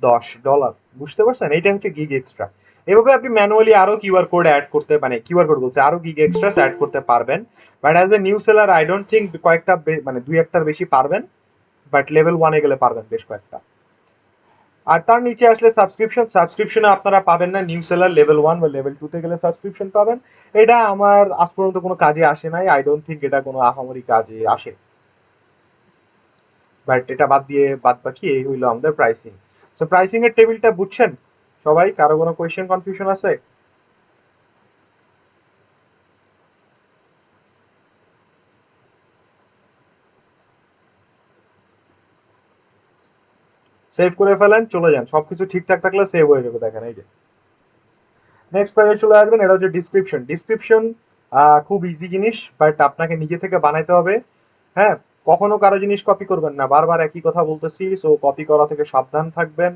$10, বুঝতে পারছেন? এইটা হচ্ছে গিগ এক্সট্রা। এভাবে আপনি ম্যানুয়ালি আরো কিউআর কোড অ্যাড করতে, মানে কিউআর কোড বলছে আরো গিগ এক্সট্রা অ্যাড করতে পারবেন, but as a new seller I don't think কয়েকটা মানে 2-1টার বেশি পারবেন, বাট লেভেল 1-এ গেলে পারবেন বেশ কয়েকটা। আর তার নিচে আসলে সাবস্ক্রিপশন, সাবস্ক্রিপশনে আপনারা পাবেন না, নিউ সেলার লেভেল 1 বা লেভেল 2 তে গেলে সাবস্ক্রিপশন পাবেন। এটা আমার আজ পর্যন্ত কোনো কাজে আসে নাই, আই ডোন্ট থিঙ্ক এটা কোনো আহামরি কাজে আসে। বাট এটা বাদ দিয়ে বাদ বাকি এই হইলো আমাদের প্রাইসিং। সো প্রাইসিং এর টেবিলটা বুঝছেন সবাই? কারো কোনো কোয়েশ্চেন কনফিউশন আছে? সেভ করে ফেলেন, চলে যান, সবকিছু ঠিকঠাক থাকলে সেভ হয়ে যাবে। দেখেন এই যে নেক্সট পেজে চলে আসবেন, এটা হচ্ছে ডিসক্রিপশন। ডিসক্রিপশন খুব ইজি জিনিস, বাট আপনাকে নিজে থেকে বানাইতে হবে। হ্যাঁ, কখনো কারো জিনিস কপি করবেন না, বারবার একই কথা বলতেছি, সো কপি করা থেকে সাবধান থাকবেন।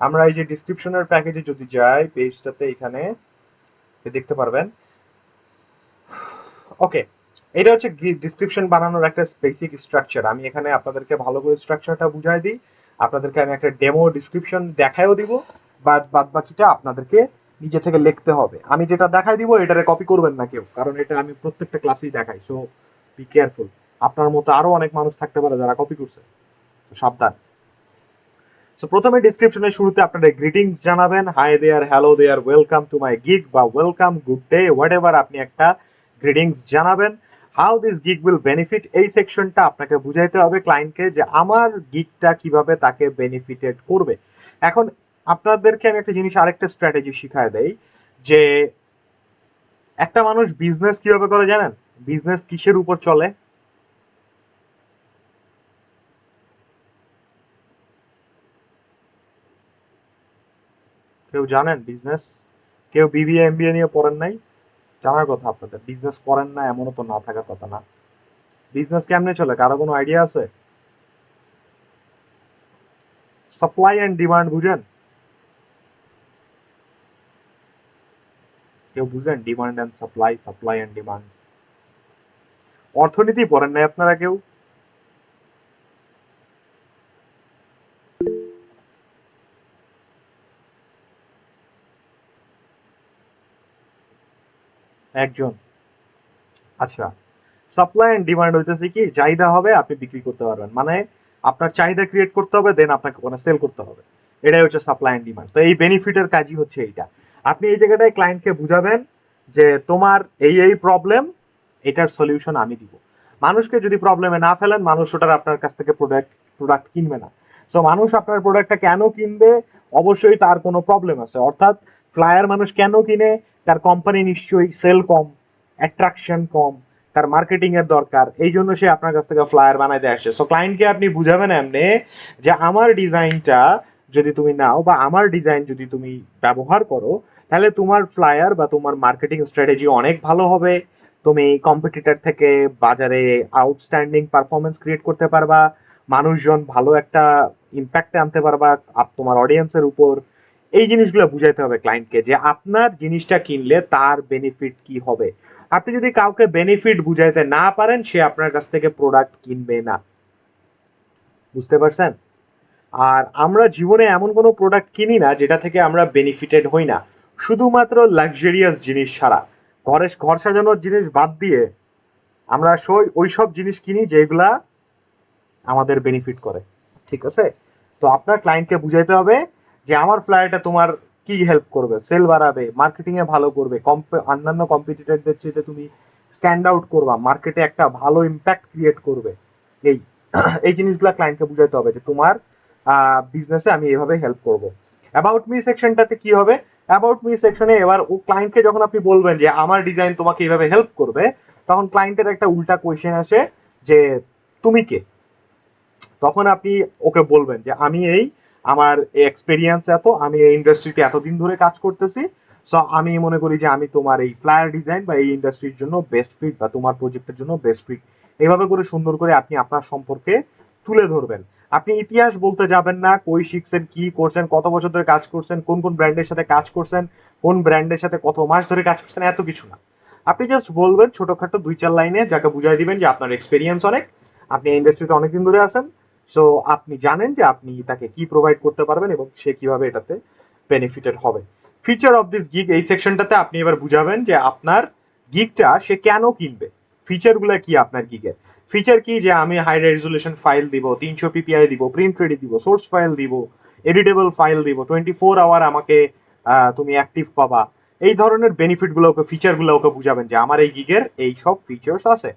আমরা এই যে ডিসক্রিপশনের প্যাকেজে যদি যাই, পেজটাতে এখানে দেখতে পারবেন। ওকে, এটা হচ্ছে ডিসক্রিপশন বানানোর একটা বেসিক স্ট্রাকচার। আমি এখানে আপনাদেরকে ভালো করে স্ট্রাকচারটা বুঝাই দিই, আপনাদেরকে আমি একটা ডেমো ডিসক্রিপশন দেখায়ও দিব, বাদ বাকিটা আপনাদেরকে নিজে থেকে লিখতে হবে। আমি যেটা দেখাই দিব এটারে কপি করবেন না কেউ, কারণ এটা আমি প্রত্যেকটা ক্লাসেই দেখাই, সো বি কেয়ারফুল। আপনার মতো আরো অনেক মানুষ থাকতে পারে যারা কপি করছে, সাবধান। সো প্রথমে ডিসক্রিপশনের শুরুতে আপনাদের গ্রিটিংস জানাবেন, hi there, hello there, welcome to my gig বা welcome, good day, whatever আপনি একটা গ্রিটিংস জানাবেন। How this gig will benefit, এই সেকশনটা আপনাকে বুঝাইতে হবে ক্লায়েন্টকে যে আমার গিগটা কিভাবে তাকে বেনিফিটেড করবে। এখন আপনাদেরকে আমি একটা জিনিস, আরেকটা স্ট্র্যাটেজি শিখায় দেই, যে একটা মানুষ বিজনেস কিভাবে করে জানেন? বিজনেস কিসের উপর চলে? কেউ জানেন বিজনেস? কেউ বিবিএ এমবিএ নিয়ে পড়েন নাই? জানার কথা আপনাদের, বিজনেস করেন না এমনও তো না থাকার কথা না। বিজনেস কেমনে চলে কারো কোনো আইডিয়া আছে? সাপ্লাই এন্ড ডিমান্ড বুঝেন? কেউ বুঝেন demand and supply, supply and demand? অর্থনীতি পড়েন নাই আপনারা কেউ? একজন? আচ্ছা, সাপ্লাই এন্ড ডিমান্ড হইতেছে কি, চাহিদা হবে আপনি বিক্রি করতে পারবেন, মানে আপনার চাহিদা ক্রিয়েট করতে হবে, দেন আপনাকে ওখানে সেল করতে হবে। এটাই হচ্ছে সাপ্লাই এন্ড ডিমান্ড। তো এই বেনিফিটের কাজই হচ্ছে এইটা। আপনি এই জায়গাটায় ক্লায়েন্টকে বুঝাবেন যে তোমার এই এই প্রবলেম, এটার সলিউশন আমি দিব। মানুষকে যদি প্রবলেমে না ফেলেন, মানুষ ওটার আপনার কাছ থেকে প্রোডাক্ট কিনবে না। সো মানুষ আপনার প্রোডাক্টটা কেন কিনবে? অবশ্যই তার কোনো প্রবলেম আছে। অর্থাৎ ফ্লায়ার মানুষ কেন কিনে? তার কোম্পানি নিশ্চয়ই সেল কম, অ্যাট্রাকশন কম, তার মার্কেটিং এর দরকার, এই জন্য সে আপনার কাছ থেকে ফ্লায়ার বানাইতে আসছে। সো ক্লায়েন্টকে আপনি বুঝাবেন এমনি যে আমার ডিজাইনটা যদি তুমি নাও বা আমার ডিজাইন যদি তুমি ব্যবহার করো, তাহলে তোমার ফ্লায়ার বা তোমার মার্কেটিং স্ট্র্যাটেজি অনেক ভালো হবে। তুমি কম্পিটিটর থেকে বাজারে আউটস্ট্যান্ডিং পারফরমেন্স ক্রিয়েট করতে পারবা, মানুষজন ভালো একটা ইম্প্যাক্ট আনতে পারবা তোমার অডিয়েন্সের উপর। এই জিনিসগুলো বুঝাইতে হবে ক্লায়েন্টকে যে আপনার জিনিসটা কিনলে তার বেনিফিট কি হবে। আপনি যদি কাউকে বেনিফিট বুঝাইতে না পারেন, সে আপনার কাছ থেকে প্রোডাক্ট কিনবে না। বুঝতে পারছেন? আর আমরা জীবনে এমন কোনো প্রোডাক্ট কিনি না যেটা থেকে আমরা বেনিফিটেড হই না, শুধুমাত্র লাক্সারিয়াস জিনিস ছাড়া। ঘর সাজানোর জিনিস বাদ দিয়ে আমরা ওই সব জিনিস কিনি যেগুলা আমাদের বেনিফিট করে। ঠিক আছে? তো আপনার ক্লায়েন্টকে বুঝাইতে হবে যে আমার ফ্লায়ারটা তোমার কি হেল্প করবে, সেল বাড়াবে, মার্কেটিং এ ভালো করবে, অন্যান্য কম্পিটিটরদের চেয়ে তুমি স্ট্যান্ড আউট করবা, মার্কেটে একটা ভালো ইম্প্যাক্ট ক্রিয়েট করবে। এই এই জিনিসগুলো ক্লায়েন্টকে বুঝাইতে হবে যে তোমার বিজনেসে আমি এভাবে হেল্প করব। অ্যাবাউট মি সেকশনটাতে কি হবে? অ্যাবাউট মি সেকশনে এবার ও ক্লায়েন্টকে যখন আপনি বলবেন যে আমার ডিজাইন তোমাকে এইভাবে হেল্প করবে, তখন ক্লায়েন্টের একটা উল্টা কোয়েশ্চেন আসে যে তুমি কে? তখন আপনি ওকে বলবেন যে আমি এই, আমার এক্সপেরিয়েন্স এত, আমি এই ইন্ডাস্ট্রিতে এতদিন ধরে কাজ করতেছি, সো আমি মনে করি যে আমি তোমার এই ফ্লায়ার ডিজাইন বা এই ইন্ডাস্ট্রির জন্য বেস্ট ফিট বা তোমার প্রজেক্টের জন্য বেস্ট ফিট। এইভাবে করে সুন্দর করে আপনি আপনার সম্পর্কে তুলে ধরবেন। আপনি ইতিহাস বলতে যাবেন না, কই শিখছেন, কি করছেন, কত বছর ধরে কাজ করছেন, কোন কোন ব্র্যান্ডের সাথে কাজ করছেন, কোন ব্র্যান্ডের সাথে কত মাস ধরে কাজ করছেন, এত কিছু না। আপনি জাস্ট বলবেন ছোটখাটো 2-4 লাইনে, যাকে বুঝাই দিবেন যে আপনার এক্সপেরিয়েন্স অনেক, আপনি ইন্ডাস্ট্রিতে অনেকদিন ধরে আছেন, সো আপনি জানেন যে আপনি তাকে কি প্রোভাইড করতে পারবেন এবং সে কিভাবে এটাতে বেনিফিটেড হবে। ফিচার অফ দিস গিগ, এই সেকশনটাতে আপনি এবার বুঝাবেন যে আপনার গিগটা সে কেন কিনবে, ফিচারগুলো কি আপনার গিগের। ফিচার কি? যে আমি হাই রেজলিউশন ফাইল দিব, 300 পিপিআই দিব, প্রিন্ট রেডি দিব, সোর্স ফাইল দিব, এডিটেবল ফাইল দিব, 24 আওয়ার আমাকে তুমি অ্যাক্টিভ পাবা। এই ধরনের বেনিফিটগুলো ওকে, ফিচারগুলো ওকে বুঝাবেন যে আমার এই গিগের এই সব ফিচার্স আছে।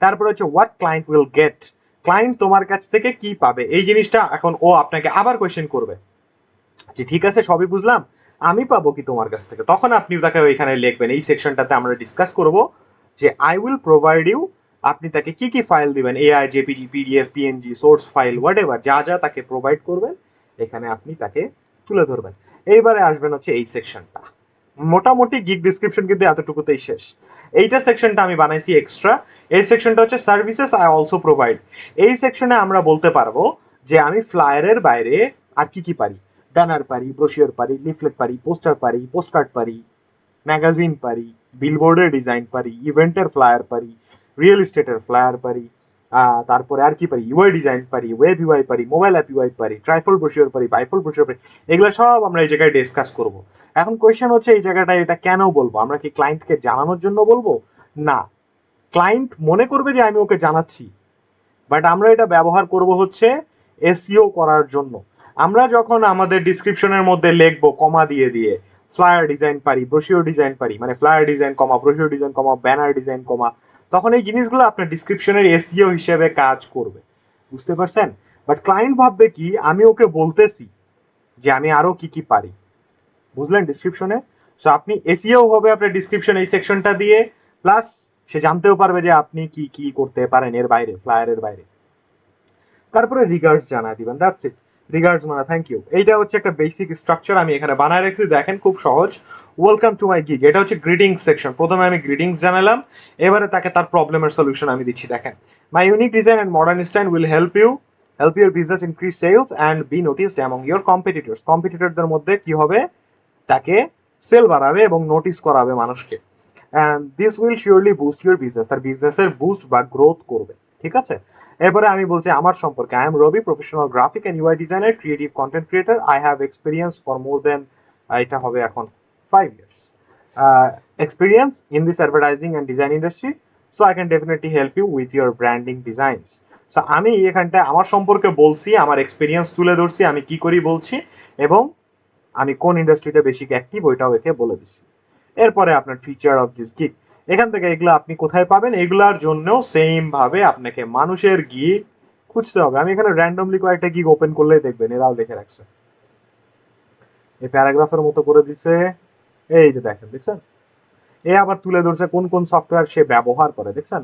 তারপরে হচ্ছে what client will get, client তোমার কাছ থেকে কি পাবে, এই জিনিসটা এখন ও আপনাকে আবার কোয়েশ্চেন করবে যে ঠিক আছে সবই বুঝলাম, আমি পাবো কি তোমার কাছ থেকে? তখন আপনি তাকে ওইখানে লিখবেন, এই সেকশনটাতে আমরা ডিসকাস করব যে আই উইল প্রোভাইড ইউ, আপনি তাকে কি কি ফাইল দিবেন, AI, JPG, PDF, PNG, source file, what ever, যা যা তাকে প্রোভাইড করবেন, এখানে আপনি তাকে তুলে ধরবেন। এইবারে আসবেন হচ্ছে এই সেকশনটা। মোটামুটি গিগ ডিসক্রিপশন কিন্তু এতটুকুতেই শেষ। এইটা সেকশনটা আমি বানাইছি এক্সট্রা। এই সেকশনটা হচ্ছে সার্ভিসেস আই অলসো প্রোভাইড। এই সেকশনে আমরা বলতে পারবো যে আমি ফ্লায়ারের বাইরে আর কি কি পারি। ব্যানার পারি, ব্রোশিওর পারি, লিফলেট পারি, পোস্টার পারি, পোস্টকার্ড পারি, ম্যাগাজিন পারি, বিলবোর্ডের ডিজাইন পারি, ইভেন্টের ফ্লায়ার পারি, রিয়েল এস্টেটের ফ্লায়ার পারি, তারপরে আর কি পারি, ইউআই ডিজাইন পারি, ওয়েব ইউআই পারি, মোবাইল অ্যাপ ইউআই পারি, ট্রাইফল ব্রোশিওর পারি, বাইফল ব্রোশিওর পারি। এগুলো সব আমরা এই জায়গায় ডিসকাস করব। এখন কোয়েশ্চেন হচ্ছে এই জায়গাটায় এটা কেন বলবো? আমরা কি ক্লায়েন্টকে জানানোর জন্য বলবো? না, ক্লায়েন্ট মনে করবে যে আমি ওকে জানাচ্ছি, বাট আমরা এটা ব্যবহার করব হচ্ছে এসইও করার জন্য। আমরা যখন আমাদের ডিসক্রিপশনের মধ্যে লিখবো কমা দিয়ে দিয়ে ফ্লায়ার ডিজাইন পারি, ব্রোশিওর ডিজাইন পারি, মানে ফ্লায়ার ডিজাইন কমা, ব্রোশিওর ডিজাইন কমা, ব্যানার ডিজাইন কমা, তখন এই জিনিসগুলো আপনার ডিসক্রিপশনের এসইও হিসেবে কাজ করবে। বুঝতে পারছেন? বাট ক্লায়েন্ট ভাববে কি আমি ওকে বলতেছি যে আমি আরো কি কি পারি। বুঝলেন ডিসক্রিপশনে? সো আপনি এসইও হবে আপনার ডিসক্রিপশন এই সেকশনটা দিয়ে, প্লাস সে জানতেও পারবে যে আপনি কি কি করতে পারেন এর বাইরে, ফ্লায়ারের বাইরে। তারপরে রিগার্ডস জানা দিবেন, দ্যাটস ইট। রিগার্ডস মানে থ্যাংক ইউ। এইটা হচ্ছে একটা বেসিক স্ট্রাকচার আমি এখানে বানায় রাখছি, দেখেন খুব সহজ। ওয়েলকাম টু মাই গিগ, এটা হচ্ছে গ্রিটিংস সেকশন। প্রথমে আমি গ্রিটিংস জানালাম, এবারে তাকে তার প্রবলেমের সলিউশন আমি দিচ্ছি। দেখেন, my unique design and modern style will help your business increase sales and be noticed among your competitors. কম্পিটিটরদের মধ্যে কি হবে, তাকে সেল বাড়াবে এবং নোটিস করাবে মানুষকে। And this will surely boost your business, তার বিজনেসের বুস্ট বা গ্রোথ করবে। ঠিক আছে? এরপরে আমি বলছি আমার সম্পর্কে, I am Rabi, professional graphic and UI designer, creative content creator. I have experience for more than, এটা হবে এখন 5 years experience in this advertising and design industry, so I can definitely help you with your branding designs. So আমি এখানটায় আমার সম্পর্কে বলছি, আমার experience তুলে ধরছি, আমি কি করি বলছি, এবং আমি কোন ইন্ডাস্ট্রিতে বেশি অ্যাক্টিভ ওইটাও একে বলে দিচ্ছি। এরপরে আপনার ফিচার অফ দিস গিগ, এখান থেকে এগুলো আপনি কোথায় পাবেন, এগুলার জন্য সেম ভাবে আপনাকে মানুষের গিগ খুঁজতে হবে। আমি এখানে র্যান্ডমলি কয়েকটা গিগ ওপেন করলেই দেখবেন এরাও লিখে রাখছে, এই প্যারাগ্রাফের মতো করে দিছে। এই যে দেখেন, দেখছেন? এ আবার তুলে ধরছে কোন কোন সফটওয়্যার সে ব্যবহার করে, দেখছেন?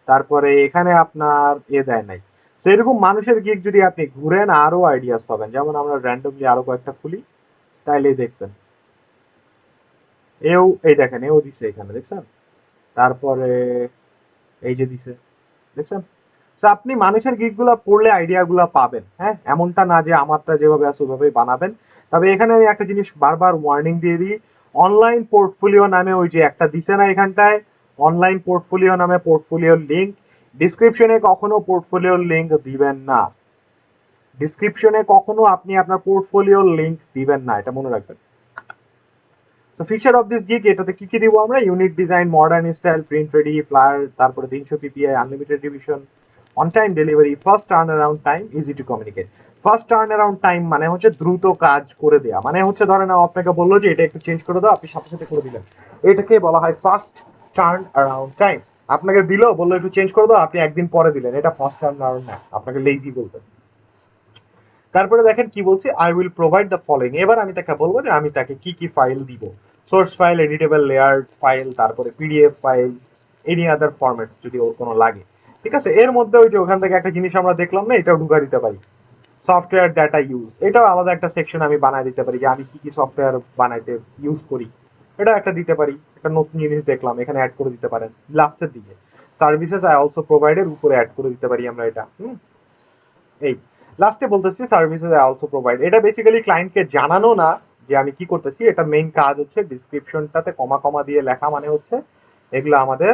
তারপরে এখানে আপনার দেয় নাই। তো এরকম মানুষের গিগ যদি আপনি ঘুরেন আরো আইডিয়াস পাবেন। যেমন আমরা র্যান্ডমলি আরো কয়েকটা খুলি, তাইলেই দেখবেন। এই দেখেন, এও দিছে এখানে, দেখছেন? তারপরে এই যে দিছে, দেখছেন? আপনি মানুষের গিগ গুলা পড়লে আইডিয়া গুলা পাবেন। হ্যাঁ, এমনটা না যে আমারটা যেভাবে আছে ওইভাবেই বানাবেন। তবে এখানে আমি একটা জিনিস বারবার ওয়ার্নিং দিয়ে দিই, অনলাইন পোর্টফোলিও নামে ওই যে একটা দিছে না এখানটায়, অনলাইন পোর্টফোলিও নামে পোর্টফোলিওর লিঙ্ক, ডিসক্রিপশনে কখনো পোর্টফোলিওর লিঙ্ক দিবেন না। ডিসক্রিপশনে কখনো আপনি আপনার পোর্টফোলিওর লিঙ্ক দিবেন না, এটা মনে রাখবেন। তো ফিচার অফ দিস গিগ, এটাতে কি কি দিব আমরা, unique design, modern style, print ready, flyer, তারপরে 300 PPI, unlimited division, on time delivery, first turn around time, easy to communicate. First turn around time মানে হচ্ছে দ্রুত কাজ করে দেয়া, মানে হচ্ছে ধরেন আপনাকে বললো যে এটা একটু চেঞ্জ করে দাও, আপনি সাথে সাথে করে দিলেন, এটাকে বলা হয় ফার্স্ট টার্ন অ্যারাউন্ড টাইম। আপনাকে দিল, বললো একটু চেঞ্জ করে দাও, আপনি একদিন পরে দিলেন, এটা ফার্স্ট টার্ন অ্যারাউন্ড না, আপনাকে লেজি বলবেন। তারপরে দেখেন কি বলছি, I will provide the following. এবার আমি তাকে বলবো যে আমি তাকে কি কি ফাইল দিব, source file, editable layer file, তারপরে PDF file, any other format যদি ওর কোনো লাগে। ঠিক আছে? এর মধ্যে ওই যে ওখান থেকে একটা জিনিস আমরা দেখলাম না, এটাও ঢুকা দিতে পারি, সফটওয়্যার দ্যাট আই ইউজ। এটাও আলাদা একটা সেকশন আমি বানাই দিতে পারি যে আমি কি কি সফটওয়্যার বানাইতে ইউজ করি, এটা একটা দিতে পারি। একটা নতুন জিনিস দেখলাম, এখানে অ্যাড করে দিতে পারেন লাস্টের দিকে। সার্ভিসেস আই অলসো প্রোভাইডের উপরে অ্যাড করে দিতে পারি আমরা এটা। এই লাস্টে বলতেছি সার্ভিসেস আই অলসো প্রোভাইড, এটা বেসিক্যালি ক্লায়েন্টকে জানানো না যে আমি কি করতেছি, এটা মেইন কাজ হচ্ছে ডিসক্রিপশনটাতে কমা কমা দিয়ে লেখা, মানে হচ্ছে এগুলো আমাদের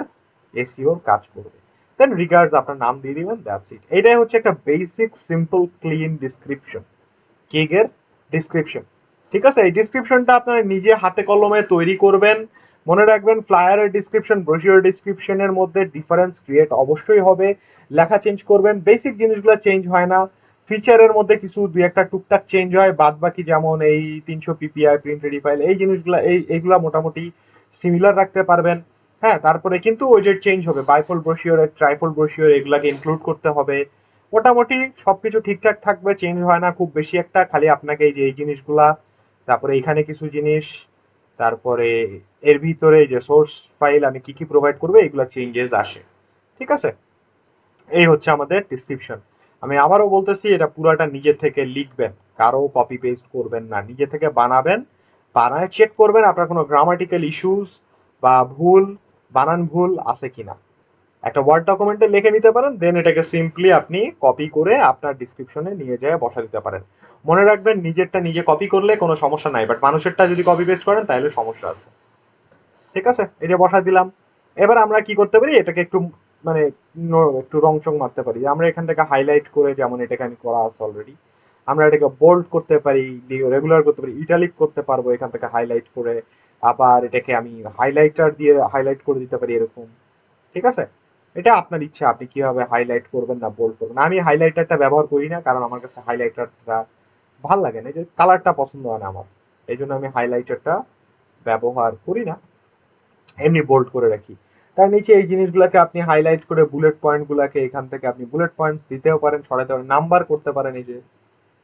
এসইওর কাজ করবে। দেন রিগার্ডস আপনার নাম দিয়ে দিবেন, দ্যাটস ইট। এটাই হচ্ছে একটা বেসিক সিম্পল ক্লিন ডিসক্রিপশন, গিগের ডিসক্রিপশন। ঠিক আছে? এই ডিসক্রিপশনটা আপনারা নিজে হাতে কলমে তৈরি করবেন। মনে রাখবেন, ফ্লায়ারের ডিসক্রিপশন, ব্রোশিওর ডিসক্রিপশনের মধ্যে ডিফারেন্স ক্রিয়েট অবশ্যই হবে। লেখা চেঞ্জ করবেন, বেসিক জিনিসগুলো চেঞ্জ হয় না। ফিচারের মধ্যে কিছু দুই একটা টুকটাক চেঞ্জ হয়, বাদ বাকি যেমন এই 300 পিপিআই, প্রিন্ট রেডি ফাইল, এই জিনিসগুলো এইগুলা মোটামুটি সিমিলার রাখতে পারবেন। হ্যাঁ, তারপরে কিন্তু ওই যে চেঞ্জ হবে, বাইফোল ব্রোশিওর, ট্রাইফোল ব্রোশিওর, এগুলাকে ইনক্লুড করতে হবে। মোটামুটি সবকিছু ঠিকঠাক থাকবে, চেঞ্জ হয় না খুব বেশি একটা, খালি আপনাকে এই যে এই জিনিসগুলা, তারপরে এখানে কিছু জিনিস, তারপরে এর ভিতরে যে সোর্স ফাইল আমি কি কি প্রোভাইড করবো, এগুলা চেঞ্জেস আসে। ঠিক আছে? এই হচ্ছে আমাদের ডিসক্রিপশন। আমি আবারও বলতেছি, এটা পুরাটা নিজে থেকে লিখবেন। কারো কপি পেস্ট করবেন না, নিজে থেকে বানাবেন, বানায় চেক করবেন আপনার কোনো গ্রামাটিক্যাল ইস্যুস বা ভুল, বানান ভুল আছে কিনা। একটা ওয়ার্ড ডকুমেন্টে লিখে নিতে পারেন, দেন এটাকে সিম্পলি আপনি কপি করে আপনার ডিসক্রিপশনে নিয়ে যেয়ে বসা দিতে পারেন। মনে রাখবেন নিজেরটা নিজে কপি করলে কোনো সমস্যা নাই, বাট মানুষেরটা যদি কপি পেস্ট করেন তাহলে সমস্যা আছে। ঠিক আছে, এটা বসা দিলাম। এবার আমরা কি করতে পারি, এটাকে একটু মানে একটু রং চং মারতে পারি। আমরা এখান থেকে হাইলাইট করে, যেমন এটাকে আমি করা আছে অলরেডি, আমরা এটাকে বোল্ড করতে পারি, রেগুলার করতে পারি, ইটালিক করতে পারবো এখান থেকে হাইলাইট করে। আবার এটাকে আমি হাইলাইটার দিয়ে হাইলাইট করে দিতে পারি এরকম। ঠিক আছে, এটা আপনার ইচ্ছা, আপনি কিভাবে হাইলাইট করবেন না বোল্ড করবেন। আমি হাইলাইটারটা ব্যবহার করি না, কারণ আমার কাছে হাইলাইটারটা ভাল লাগে না, যে কালারটা পছন্দ হয় না আমার, এই জন্য আমি হাইলাইটারটা ব্যবহার করি না, এমনি বোল্ড করে রাখি। তার নিচে এই জিনিসগুলোকে আপনি হাইলাইট করে বুলেট পয়েন্ট গুলাকে এখান থেকে আপনি বুলেট পয়েন্ট দিতেও পারেন, সরাইতে পারেন, নাম্বার করতে পারেন এই যে।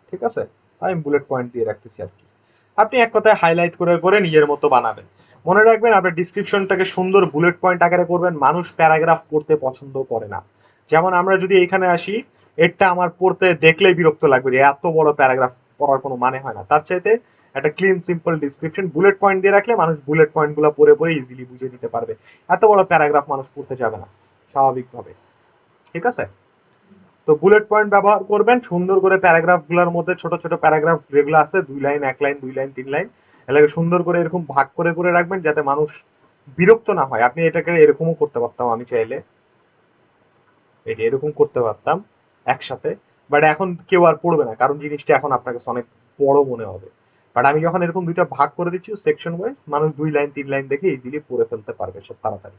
ঠিক আছে, আমি বুলেট পয়েন্ট দিয়ে রাখতেছি আর কি। আপনি এক কথায় হাইলাইট করে করে নিজের মতো বানাবেন। মনে রাখবেন আপনার ডিসক্রিপশনটাকে সুন্দর বুলেট পয়েন্ট আকারে করবেন। মানুষ প্যারাগ্রাফ পড়তে পছন্দ করে না। যেমন আমরা যদি এখানে আসি, এটা আমার পড়তে দেখলেই বিরক্ত লাগবে, যে এত বড় প্যারাগ্রাফ পড়ার কোনো মানে হয় না। তার চাইতে একটা clean simple description bullet point দিয়ে রাখলে মানুষ বুলেট পয়েন্ট গুলো পড়ে পড়ে ইজিলি বুঝে নিতে পারবে। এত বড় প্যারাগ্রাফ মানুষ পড়তে যাবে না স্বাভাবিকভাবে। ঠিক আছে, তো বুলেট পয়েন্ট ব্যবহার করবেন সুন্দর করে। প্যারাগ্রাফ গুলোর মধ্যে ছোট ছোট প্যারাগ্রাফ যেগুলো আছে, 2 লাইন, 1 লাইন, 2 লাইন, 3 লাইন, এলাকা সুন্দর করে এরকম ভাগ করে করে রাখবেন, যাতে মানুষ বিরক্ত না হয়। আপনি এটাকে এরকমও করতে পারতাম, আমি চাইলে এটা এরকম করতে পারতাম একসাথে, বাট এখন কেউ আর পড়বে না, কারণ জিনিসটা এখন আপনার কাছে অনেক বড় মনে হবে। বাট আমি যখন এরকম দুইটা ভাগ করে দিচ্ছি সেকশন ওয়াইজ, মানুষ 2 লাইন 3 লাইন দেখে ইজিলি পড়ে ফেলতে পারবে সব তাড়াতাড়ি।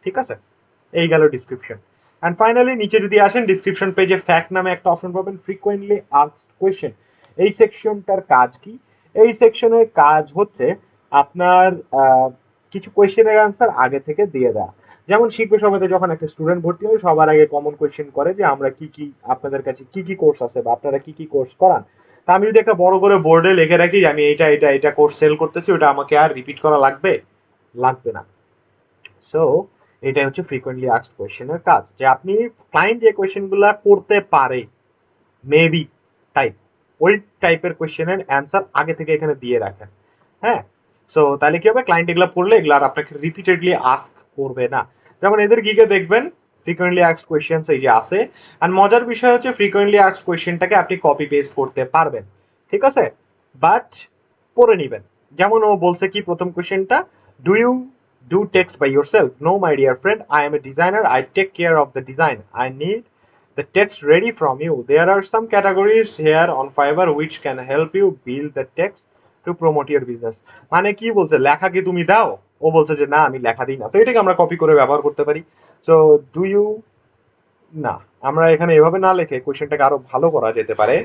ঠিক আছে, এই গেল ডিসক্রিপশন। অ্যান্ড ফাইনালি নিচে যদি আসেন, ডিসক্রিপশন পেজে ফ্যাক্ট নামে একটা অপশন পাবেন, ফ্রিকোয়েন্টলি আস্কড কোয়েশ্চেন। এই সেকশনটার কাজ কি? এই সেকশনের কাজ হচ্ছে আপনার কিছু কোয়েশ্চেনের আনসার আগে থেকে দিয়ে দেওয়া। যেমন শিল্প সভাতে যখন একটা স্টুডেন্ট ভর্তি হয়, সবার আগে কমন কোয়েশ্চেন করে যে আমরা কি কি, আপনাদের কাছে কি কি কোর্স আছে বা আপনারা কি কি কোর্স করান। তা আমি যদি একটা বড় করে বোর্ডে লিখে রাখি যে আমি এটা এটা এটা কোর্স সেল করতেছি, ওটা আমাকে আর রিপিট করা লাগবে? লাগবে না। সো এটা হচ্ছে ফ্রিকোয়েন্টলি আস্কড কোয়েশ্চেনের কাজ, যে আপনি ক্লায়েন্ট যে কোয়েশ্চেনগুলো করতে পারে মেবি টাইপ, ওই টাইপের কোয়েশ্চেনের অ্যান্সার আগে থেকে এখানে দিয়ে রাখেন। হ্যাঁ, সো তাহলে কি হবে, ক্লায়েন্ট এগুলো পড়লে এগুলো আর আপনাকে রিপিটেডলি আস্ক করবে না। যেমন এদের গিগে দেখবেন ফ্রিকোয়েন্টলি আস্কড কোয়েশ্চেন্স এই যে আছে। আর মজার বিষয় হচ্ছে ফ্রিকোয়েন্টলি আস্কড কোয়েশ্চেনটাকে আপনি কপি পেস্ট করতে পারবেন। ঠিক আছে, বাট পড়ে নিবেন। যেমন ও বলছে কি প্রথম কোয়েশ্চেনটা, do you do text by yourself? No, my dear friend, I am a designer. I take care of the design. I need the text ready from you. There are some categories here on Fiverr which can help you build the text to promote your business. মানে কি বলছে, লেখা কি তুমি দাও? ও বলছে যে না আমি লেখা দিই না, তো এটাকে আমরা কপি করে ব্যবহার করতে পারি। সো ডু ইউ, না, আমরা এখানে এভাবে না লিখে কোশ্চেনটাকে আরো ভালো করা যেতে পারে,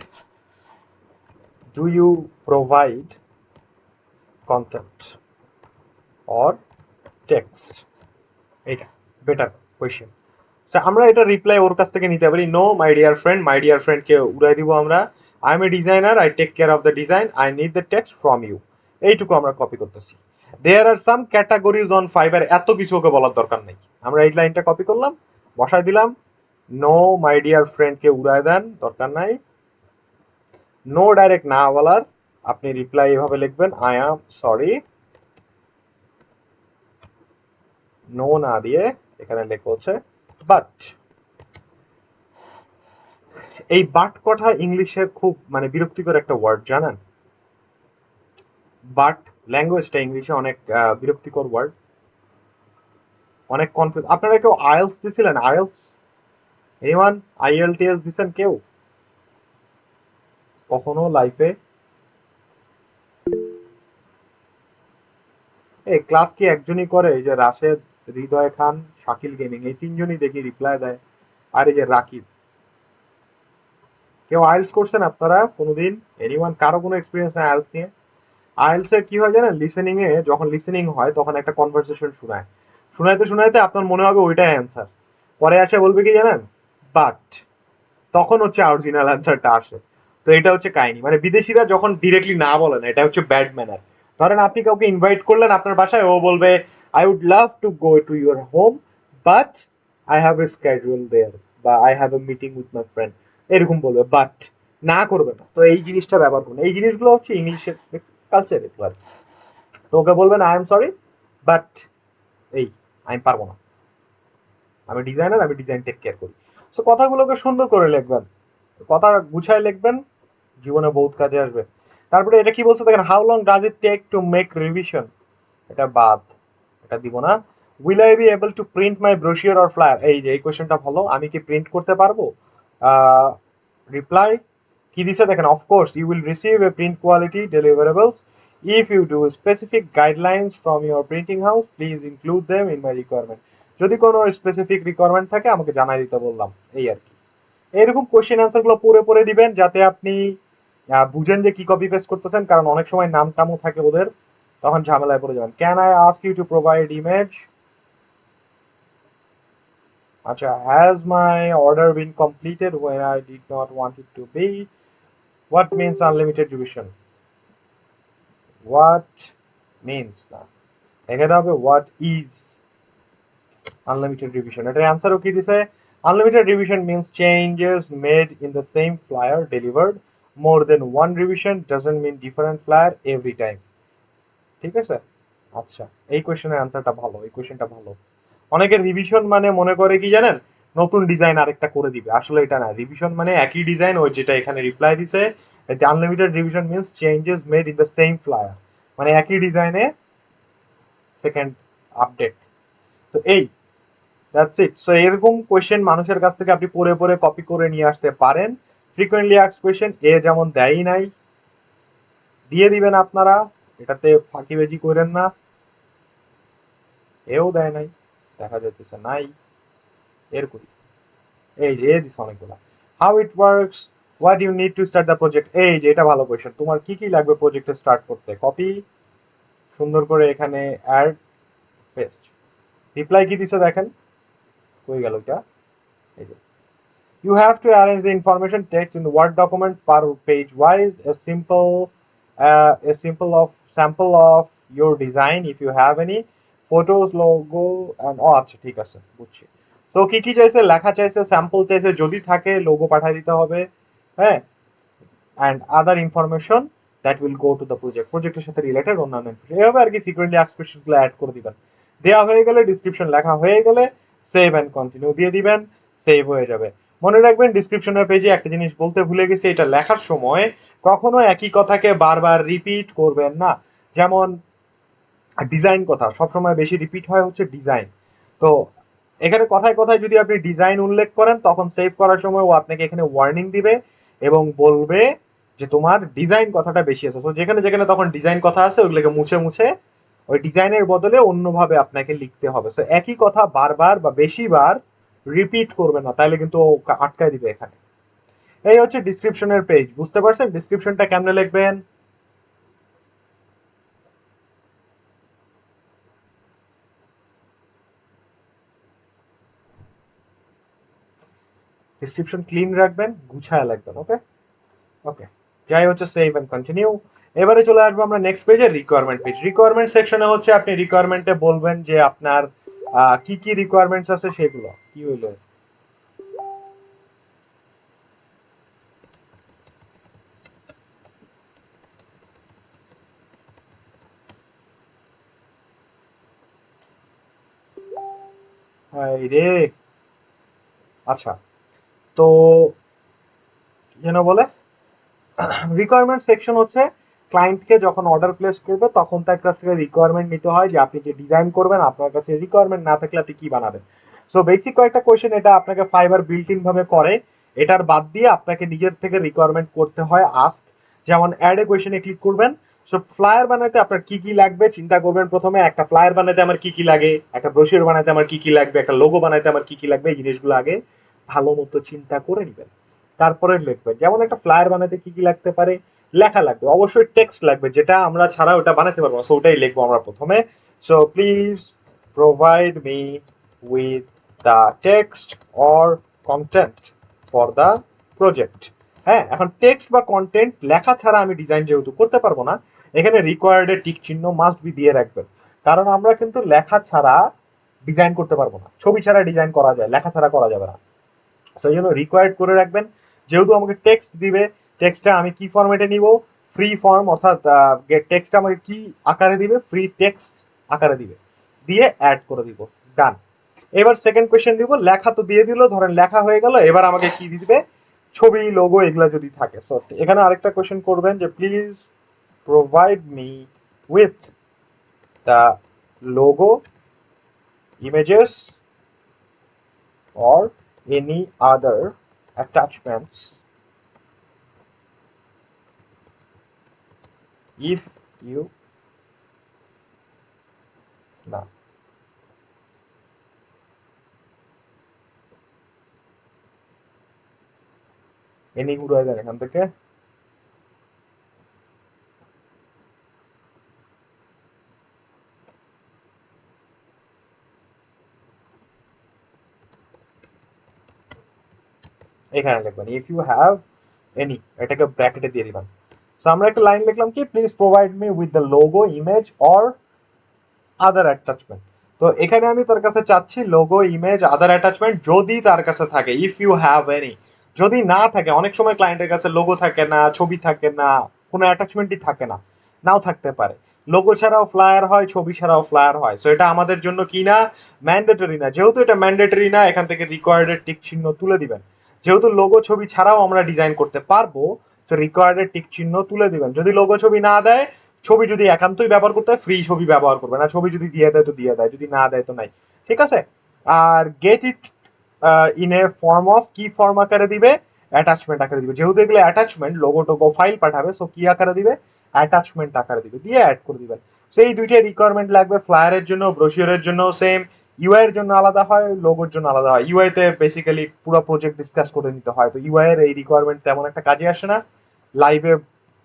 do you provide content or text. এটা বেটার কোয়েশ্চেন। আমরা এটা রিপ্লাই ওর কাছ থেকে নিতে পারি, no my dear friend, my dear ফ্রেন্ডকে উড়াই দিব আমরা, I am a designer, I take care of the design, I need the text from you. এইটুকু আমরা কপি করতেছি। There are some categories on Fiverr, এত কিছু ওকে বলার দরকার নেই। আমরা এই লাইনটা কপি করলাম, বসাই দিলাম, নো মাই ডিয়ার ফ্রেন্ডকে উড়াই দেন, দরকার নাই। নো ডাইরেক্ট না বলার, আপনি রিপ্লাই এভাবে লিখবেন, আই এম সরি। নো না দিয়ে এখানে লেখা হচ্ছে বাট। এই বাট কথা ইংলিশের খুব মানে বিরক্তিকর একটা ওয়ার্ড, জানেন? বাট ল্যাঙ্গুয়েজটা ইংলিশে অনেক বিরক্তিকর ওয়ার্ড, অনেক কনফিউজ। আপনারা কেউ আইএলস দিছিলেন? আইএলস, এনিওয়ান আইএলটিএস দিছেন কেউ কখনো লাইফে? এই ক্লাস কি একজনই করে? এই যে রাশেদ, হৃদয় খান, শাকিল গেমিং, এই তিনজনই দেখি রিপ্লাই দেয়। আর এই যে রাকিব। কেউ আইএলস করছেন আপনারা কোনোদিন? এনিওয়ান, কারো কোনো এক্সপিরিয়েন্স নাই আইএলস নিয়ে? আইএলস এর কি হয় জানেন, লিসেনিং এ যখন লিসেনিং হয় তখন একটা কনভারসেশন শোনায়, শোনাইতে শোনাইতে আপনার মনে হবে ওইটাই অ্যান্সার, পরে আসে বলবে কি জানেন, বাট, তখন হচ্ছে অরিজিনাল অ্যান্সারটা আসে। তো এটা হচ্ছে কাহিনী, মানে বিদেশিরা যখন ডিরেক্টলি না বলে না, এটা হচ্ছে ব্যাড ম্যানার। ধরেন আপনি কাউকে ইনভাইট করলেন আপনার বাসায়, ও বলবে I would love to go to your home but I have a schedule there, বা I have a meeting with my friend, এরকম বলবে। বাট না করবে না। তো এই জিনিসটা ব্যবহার করুন, এই জিনিসগুলো হচ্ছে ইংলিশের কালচার এগুলো। তো ওকে বলবেন আই এম সরি বাট এই আমি পারবো না, আমি ডিজাইনার, আমি ডিজাইন টেক কেয়ার করি। সো কথাগুলোকে সুন্দর করে লিখবেন, কথা গুছায় লিখবেন, জীবনে বহুত কাজে আসবে। তারপরে এটা কি বলছে দেখেন, how long does it take to make revision, এটা বাদ, এটা দিব না। Will I be able to print my brochure or flyer, এই যে এই কোয়েশ্চেনটা ভালো, আমি কি প্রিন্ট করতে পারবো? রিপ্লাই কি দিছে দেখেন, of course you will receive a print quality deliverables if you do specific guidelines from your printing house please include them in my requirement, যদি কোনো স্পেসিফিক রিকোয়ারমেন্ট থাকে আমাকে জানাই দিতে বললাম, এই আর কি। এরকম কোশ্চেন অ্যান্সার গুলো পড়ে পড়ে দিবেন যাতে আপনি বুঝেন যে কি কপি পেস্ট করতেছেন, কারণ অনেক সময় নাম টামও থাকে ওদের, তখন ঝামেলায় পড়ে যাবেন। Can I ask you to provide image, আচ্ছা, has my order been completed when I did not want it to be, what means unlimited revision, what means না, এখানে হবে হোয়াট ইজ unlimited revision, এটার অ্যান্সারও কি দিছে, unlimited revision means changes made in the same flyer delivered, more than one revision doesn't mean different flyer every time, ঠিক আছে। আচ্ছা, এই কোশ্চেনের অ্যান্সারটা ভালো, এই কোশ্চেনটা ভালো। অনেকের রিভিশন মানে মনে করে কি জানেন, নতুন ডিজাইন আরেকটা করে দিবে, আসলে এটা না, রিভিশন মানে একই ডিজাইন, ওই যেটা এখানে রিপ্লাই দিছে, unlimited revision means changes made in the same flyer, মানে একই ডিজাইনে সেকেন্ড আপডেট। তো এই দ্যাটস ইট। সো এরকম কোয়েশ্চেন মানুষের কাছ থেকে আপনি পড়ে পড়ে কপি করে নিয়ে আসতে পারেন। ফ্রিকোয়েন্টলি আস্কড কোয়েশ্চেন এ যেমন দেয়ই নাই, দিয়ে দিবেন আপনারা, এটাতে ফাঁকিবাজি করেন না, এও দেয় নাই, দেখা যাইতেছে নাই, এর করি, এই যে দিস অনেকগুলা। How it works, what you need to start the project, এই যে এটা ভালো কোয়েশ্চেন, তোমার কি কি লাগবে প্রজেক্টে স্টার্ট করতে, কপি সুন্দর করে এখানে অ্যাড পেস্ট। রিপ্লাই কি দিছে দেখেন, হয়ে গেল এটা, এই যে you have to arrange the information text in the Word document per page wise, a simple of sample of your design if you have any photos, logo and আচ্ছা ঠিক আছে বুঝছি। তো কি কি চাইছে, লেখা চাইছে, স্যাম্পল চাইছে, যদি থাকে লোগো পাঠিয়ে দিতে হবে, হ্যাঁ, and other information that will go to the project, প্রজেক্টের সাথে রিলেটেড অন্যান্য information, এভাবে আর কি ফ্রিকোয়েন্টলি আস্কড কোয়েশ্চেন গুলো অ্যাড করে দিবেন। দেওয়া হয়ে গেলে, ডেসক্রিপশন লেখা হয়ে গেলে সেভ এন্ড কন্টিনিউ দিয়ে দিবেন, সেভ হয়ে যাবে। মনে রাখবেন ডেসক্রিপশনের পেজে একটা জিনিস বলতে ভুলে গেছি, এটা লেখার সময় কখনো একই কথাকে বারবার রিপিট করবেন না। যেমন ডিজাইন, কথা সবসময় বেশি রিপিট হয় হচ্ছে ডিজাইন। তো এখানে কথায় কথায় যদি আপনি ডিজাইন উল্লেখ করেন, তখন সেভ করার সময় ও আপনাকে এখানে ওয়ার্নিং দিবে এবং বলবে যে তোমার ডিজাইন কথাটা বেশি আছে। তো যেখানে যেখানে তখন ডিজাইন কথা আছে ওগুলোকে মুছে মুছে ওই ডিজাইনের বদলে অন্যভাবে আপনাকে লিখতে হবে। তো একই কথা বারবার বা বেশিবার রিপিট করবে না, তাহলে কিন্তু ও আটকায় দিবে এখানে। এই হচ্ছে ডিসক্রিপশনের পেজ, বুঝতে পারছেন ডিসক্রিপশনটা কেমনে লিখবেন? ডিসক্রিপশন ক্লিন রাখবেন, গুছায় লাগবেন, ওকে ওকে। যাই হচ্ছে সেভ এন্ড কন্টিনিউ। এবারে চলে আসবো আমরা নেক্সট পেজে, রিকোয়ারমেন্ট পেজ। রিকোয়ারমেন্ট সেকশনে হচ্ছে আপনি রিকোয়ারমেন্টে বলবেন যে আপনার কি কি রিকোয়ারমেন্টস আছে সেগুলো। কি হইলো, রে, আচ্ছা, তো যেন বলে রিকোয়ারমেন্ট সেকশন হচ্ছে ক্লায়েন্টকে যখন অর্ডার প্লেস করবে তখন তার কাছ থেকে রিকোয়ারমেন্ট নিতে হয় যে আপনি যে ডিজাইন করবেন আপনার কাছে রিকোয়ারমেন্ট না থাকলে আপনি কি বানাবেন। সো বেসিক কয়েকটা কোয়েশ্চেন এটা আপনাকে ফাইবার বিল্ট ইন ভাবে করে, এটার বাদ দিয়ে আপনাকে নিজের থেকে রিকোয়ারমেন্ট করতে হয় আস্ক। যেমন অ্যাড এ কোয়েশ্চেনে ক্লিক করবেন। সো ফ্লায়ার বানাতে আপনার কি কি লাগবে চিন্তা করবেন প্রথমে, একটা ফ্লায়ার বানাতে আমার কি কি লাগে, একটা ব্রোশিওর বানাতে আমার কি কি লাগবে, একটা লোগো বানাতে আমার কি কি লাগবে, এই জিনিসগুলো আগে ভালো মতো চিন্তা করে নেবেন, তারপরে লিখবেন। যেমন একটা ফ্লায়ার বানাতে কি কি লাগতে পারে, লেখা লাগবে, অবশ্যই টেক্সট লাগবে, যেটা আমরা ছাড়া ওটা বানাতে পারবো না, সো ওটাই লিখবো আমরা প্রথমে। So please provide me with the text or content for the project. হ্যাঁ, এখন টেক্সট বা কন্টেন্ট লেখা ছাড়া আমি ডিজাইন যেহেতু করতে পারবো না, এখানে রিকোয়ার্ড এর টিক চিহ্ন মাস্ট বি দিয়ে রাখবেন, কারণ আমরা কিন্তু লেখা ছাড়া ডিজাইন করতে পারবো না, ছবি ছাড়া ডিজাইন করা যায়, লেখা ছাড়া করা যাবে না। সেই জন্য রিকোয়ার্ড করে রাখবেন। যেহেতু আমাকে টেক্সট দিবে টেক্সটটা আমি কি ফরম্যাটে নিব, ফ্রি ফর্ম, অর্থাৎ টেক্সটটা আমাকে কি আকারে দিবে, ফ্রি টেক্সট আকারে দিবে, দিয়ে অ্যাড করে দিব, ডান। এবার সেকেন্ড কোয়েশ্চেন দিব, লেখা তো দিয়ে দিল, ধরেন লেখা হয়ে গেল, এবার আমাকে কি দিবে, ছবি, লোগো এগুলা যদি থাকে। সো এখানে আরেকটা কোয়েশ্চেন করবেন যে please provide me with the logo, images or any other attachments if you না এনি ঘুরে যান এখান থেকে। এখানে লিখবেন ইফ ইউ হ্যাভ এনি, এটাকে ব্র্যাকেটে দিয়ে দিবেন। সো আমরা একটা লাইন লিখলাম কি, please provide me with the logo, image or other attachment. তো এখানে আমি তার কাছে চাচ্ছি লোগো, ইমেজ, আদার অ্যাটাচমেন্ট যদি তার কাছে থাকে, ইফ ইউ হ্যাভ এনি। যদি না থাকে, অনেক সময় ক্লায়েন্টের কাছে লোগো থাকে না, ছবি থাকে না, কোনো অ্যাটাচমেন্টই থাকে না, নাও থাকতে পারে। লোগো ছাড়াও ফ্লায়ার হয়, ছবি ছাড়াও ফ্লায়ার হয়। সো এটা আমাদের জন্য কি না, ম্যান্ডেটরি না। যেহেতু এটা ম্যান্ডেটরি না, এখান থেকে রিকোয়ার্ডের টিক চিহ্ন তুলে দিবেন। যেহেতু লোগো ছবি ছাড়াও আমরা ডিজাইন করতে পারবো, তো রিকোয়ার্ডের টিক চিহ্ন তুলে দিবেন। যদি লোগো ছবি না দেয়, ছবি যদি একান্তই ব্যবহার করতে হয়, ফ্রি ছবি ব্যবহার করবে না, ছবি যদি দিয়ে দেয় তো দিয়ে দেয়, যদি না দেয় তো নাই, ঠিক আছে। আর get it in a form of, কি ফর্ম আকারে দিবে, অ্যাটাচমেন্ট আকারে দিবে। যেহেতু এগুলো অ্যাটাচমেন্ট, লোগো টোগো ফাইল পাঠাবে, সো কি আকারে দিবে, অ্যাটাচমেন্ট আকারে দিবে, দিয়ে অ্যাড করে দিবেন। সেই দুইটাই রিকোয়ারমেন্ট লাগবে, ফ্লায়ারের জন্য, ব্রোশিওরের জন্য সেম। ইউআই এর জন্য আলাদা হয়, লোগোর জন্য আলাদা হয়। ইউআই তে বেসিক্যালি পুরো প্রজেক্ট ডিসকাস করে নিতে হয়, তো ইউআই এর এই রিকোয়ারমেন্ট তেমন একটা কাজে আসে না। লাইভে